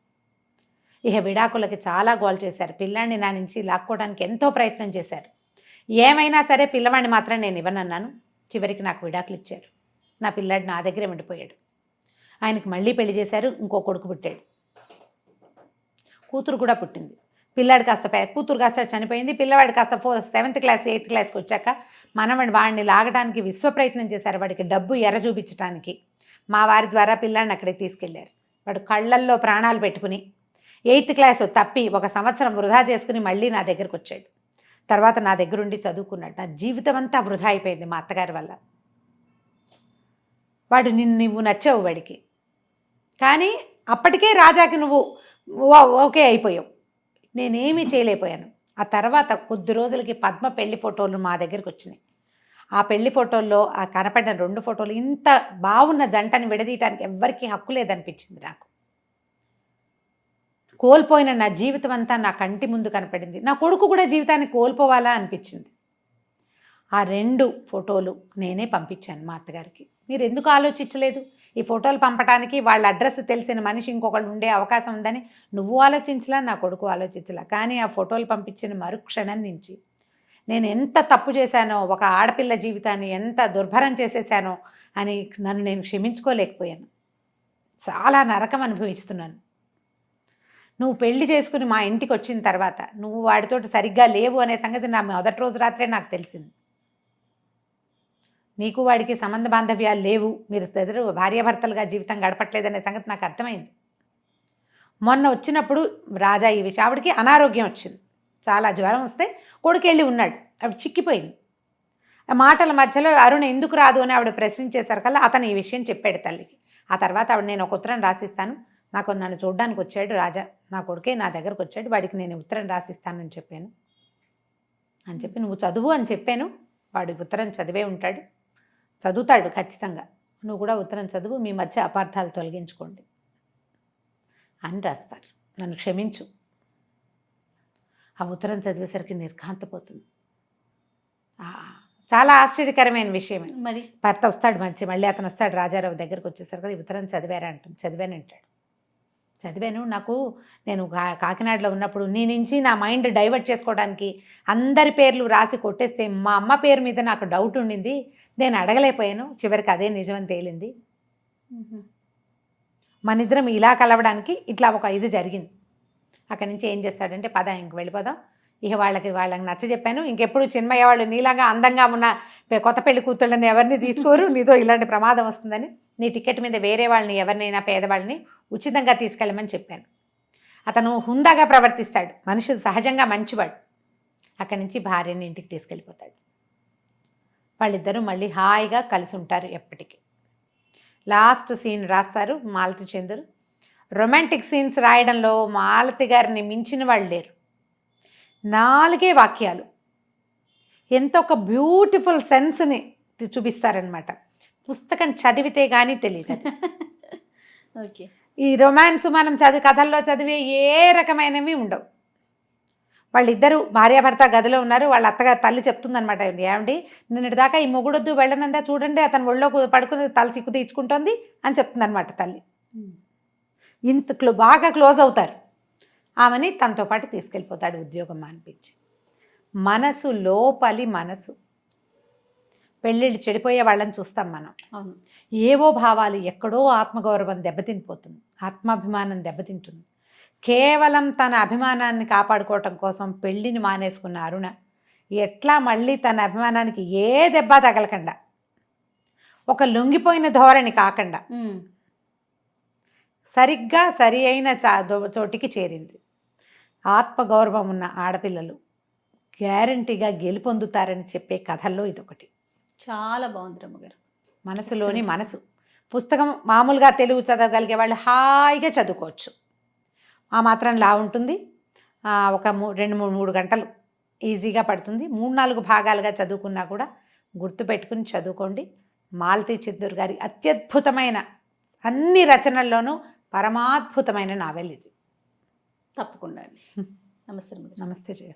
ఇక విడాకులకి చాలా గోల్ చేశారు. పిల్లాడిని నా నుంచి లాక్కోవడానికి ఎంతో ప్రయత్నం చేశారు. ఏమైనా సరే పిల్లవాడిని మాత్రం నేను ఇవ్వనన్నాను. చివరికి నాకు విడాకులు ఇచ్చారు. నా పిల్లాడు నా దగ్గరే ఉండిపోయాడు. ఆయనకి మళ్ళీ పెళ్లి చేశారు. ఇంకో కొడుకు పుట్టాడు. కూతురు కూడా పుట్టింది. పిల్లాడు కాస్త కూతురు కాస్త చనిపోయింది. పిల్లవాడు కాస్త 7th క్లాస్ 8th క్లాస్కి వచ్చాక వాడిని లాగడానికి విశ్వ ప్రయత్నం చేశారు. వాడికి డబ్బు ఎర్ర చూపించడానికి మా వారి ద్వారా పిల్లాడిని అక్కడికి తీసుకెళ్లారు. వాడు కళ్ళల్లో ప్రాణాలు పెట్టుకుని 8th క్లాస్ తప్పి 1 సంవత్సరం వృధా చేసుకుని మళ్ళీ నా దగ్గరకు వచ్చాడు. తర్వాత నా దగ్గరుండి చదువుకున్నాడు. నా జీవితం అంతా వృధా అయిపోయింది మా అత్తగారి వల్ల. వాడు నువ్వు నచ్చావు వాడికి, కానీ అప్పటికే రాజాకి నువ్వు ఓకే అయిపోయావు. నేనేమీ చేయలేకపోయాను. ఆ తర్వాత కొద్ది రోజులకి పద్మ పెళ్లి ఫోటోలు మా దగ్గరికి వచ్చినాయి. ఆ పెళ్లి ఫోటోల్లో ఆ కనపడిన 2 ఫోటోలు, ఇంత బాగున్న జంటని విడదీయటానికి ఎవ్వరికీ హక్కు లేదనిపించింది నాకు. కోల్పోయిన నా జీవితం అంతా నా కంటి ముందు కనపడింది. నా కొడుకు కూడా జీవితాన్ని కోల్పోవాలా అనిపించింది. ఆ 2 ఫోటోలు నేనే పంపించాను మా అత్తగారికి. మీరు ఎందుకు ఆలోచించలేదు? ఈ ఫోటోలు పంపడానికి వాళ్ళ అడ్రస్ తెలిసిన మనిషి ఇంకొకళ్ళు ఉండే అవకాశం ఉందని నువ్వు ఆలోచించలా, నా కొడుకు ఆలోచించలా. కానీ ఆ ఫోటోలు పంపించిన మరుక్షణం నుంచి నేను ఎంత తప్పు చేశానో, ఒక ఆడపిల్ల జీవితాన్ని ఎంత దుర్భరం చేసేసానో అని నన్ను నేను క్షమించుకోలేకపోయాను. చాలా నరకం అనుభవిస్తున్నాను. నువ్వు పెళ్లి చేసుకుని మా ఇంటికి వచ్చిన తర్వాత నువ్వు వాడితోటి సరిగ్గా లేవు అనే సంగతి నా మొదటి రోజు రాత్రే నాకు తెలిసింది. నీకు వాడికి సంబంధ బాంధవ్యాలు లేవు, మీరు ఇద్దరు భార్యాభర్తలుగా జీవితం గడపట్లేదనే సంగతి నాకు అర్థమైంది. మొన్న వచ్చినప్పుడు రాజా ఈ విషయం, ఆవిడకి అనారోగ్యం వచ్చింది, చాలా జ్వరం వస్తే కొడుకు వెళ్ళి ఉన్నాడు, ఆవిడ చిక్కిపోయింది. ఆ మాటల మధ్యలో అరుణ ఎందుకు రాదు అని ఆవిడ ప్రశ్నించేసరికల్లా అతను ఈ విషయం చెప్పాడు తల్లికి. ఆ తర్వాత ఆవిడ, నేను ఒక ఉత్తరం రాసిస్తాను, నన్ను చూడడానికి వచ్చాడు రాజా, నా కొడుకే నా దగ్గరకు వచ్చాడు, వాడికి నేను ఉత్తరం రాసిస్తానని చెప్పాను అని చెప్పి, నువ్వు చదువు అని చెప్పాను, వాడి ఉత్తరం చదివే ఉంటాడు, చదువుతాడు ఖచ్చితంగా, నువ్వు కూడా ఉత్తరం చదువు, మీ మధ్య అపార్థాలు తొలగించుకోండి అని రాస్తారు. నన్ను క్షమించు. ఆ ఉత్తరం చదివేసరికి నిర్ఘాంతపోతుంది. చాలా ఆశ్చర్యకరమైన విషయమే. మరి భర్త వస్తాడు మళ్ళీ అతను వస్తాడు రాజారావు దగ్గరికి వచ్చేసరికి, ఈ ఉత్తరం చదివారా అంటుంది. చదివాను అంటాడు. చదివాను, నేను కాకినాడలో ఉన్నప్పుడు నీ నుంచి నా మైండ్ డైవర్ట్ చేసుకోవడానికి అందరి పేర్లు రాసి కొట్టేస్తే మా అమ్మ పేరు మీద నాకు డౌట్ ఉండింది, నేను అడగలేకపోయాను, చివరికి అదే నిజమని తేలింది. మన ఇద్దరం ఇలా కలవడానికి ఇట్లా ఒక ఇది జరిగింది. అక్కడి నుంచి ఏం చేస్తాడంటే, పద ఇంక వెళ్ళిపోదాం, ఇక వాళ్ళకి నచ్చ చెప్పాను, ఇంకెప్పుడు చిన్మయ్య వాళ్ళు నీలాగా అందంగా ఉన్న కొత్త పెళ్లి కూతుళ్ళని ఎవరిని తీసుకోరు, నీతో ఇలాంటి ప్రమాదం వస్తుందని నీ టికెట్ మీద వేరే వాళ్ళని ఎవరినైనా పేదవాళ్ళని ఉచితంగా తీసుకెళ్ళమని చెప్పాను. అతను హుందాగా ప్రవర్తిస్తాడు, మనిషి సహజంగా మంచివాడు. అక్కడి నుంచి భార్యని ఇంటికి తీసుకెళ్ళిపోతాడు. వాళ్ళిద్దరూ మళ్ళీ హాయిగా కలిసి ఉంటారు ఎప్పటికీ. లాస్ట్ సీన్ రాస్తారు మాలతి చంద్రు. రొమాంటిక్ సీన్స్ రాయడంలో మాలతి గారిని మించిన వాళ్ళు లేరు. 4 వాక్యాలు ఎంతో ఒక బ్యూటిఫుల్ సెన్స్ని చూపిస్తారనమాట. పుస్తకం చదివితే కానీ తెలియదు అది. ఓకే. ఈ రొమాన్స్ మనం కథల్లో చదివే ఏ రకమైనవి ఉండవు. వాళ్ళిద్దరూ భార్యాభర్త గదిలో ఉన్నారు, వాళ్ళ అత్తగారు తల్లి చెప్తుందనమాట, ఏమండి నిన్నటి దాకా ఈ మొగుడొద్దు వెళ్ళనందా, చూడండి అతను ఒళ్ళో పడుకుని తల చిక్కు తీర్చుకుంటోంది అని చెప్తుందనమాట తల్లి. ఇంత బాగా క్లోజ్ అవుతారు. ఆమెని తనతో పాటు తీసుకెళ్ళిపోతాడు ఉద్యోగం అనిపించి. మనసు లోపలి మనసు, పెళ్ళిళ్ళు చెడిపోయే వాళ్ళని చూస్తాం మనం. ఏవో భావాలు, ఎక్కడో ఆత్మగౌరవం దెబ్బతినిపోతుంది, ఆత్మాభిమానం దెబ్బతింటుంది. కేవలం తన అభిమానాన్ని కాపాడుకోవటం కోసం పెళ్ళిని మానేసుకున్న అరుణ ఎట్లా మళ్ళీ తన అభిమానానికి ఏ దెబ్బ తగలకుండా, ఒక లొంగిపోయిన ధోరణి కాకుండా సరిగ్గా సరి అయిన చోటికి చేరింది. ఆత్మగౌరవం ఉన్న ఆడపిల్లలు గ్యారంటీగా గెలుపొందుతారని చెప్పే కథల్లో ఇదొకటి. చాలా బాగుంది రమ్మగారు. మనసులోని మనసు పుస్తకం మామూలుగా తెలుగు చదవగలిగే వాళ్ళు హాయిగా చదువుకోవచ్చు. ఆ మాత్రం లా ఉంటుంది. ఒక 2-3 గంటలు ఈజీగా పడుతుంది. 3-4 భాగాలుగా చదువుకున్నా కూడా గుర్తుపెట్టుకుని చదువుకోండి. మాలతి చంద్రు గారి అత్యద్భుతమైన అన్ని రచనల్లోనూ పరమాద్భుతమైన నావెల్ ఇది. తప్పకుండా అండి. నమస్తే. నమస్తే జయ.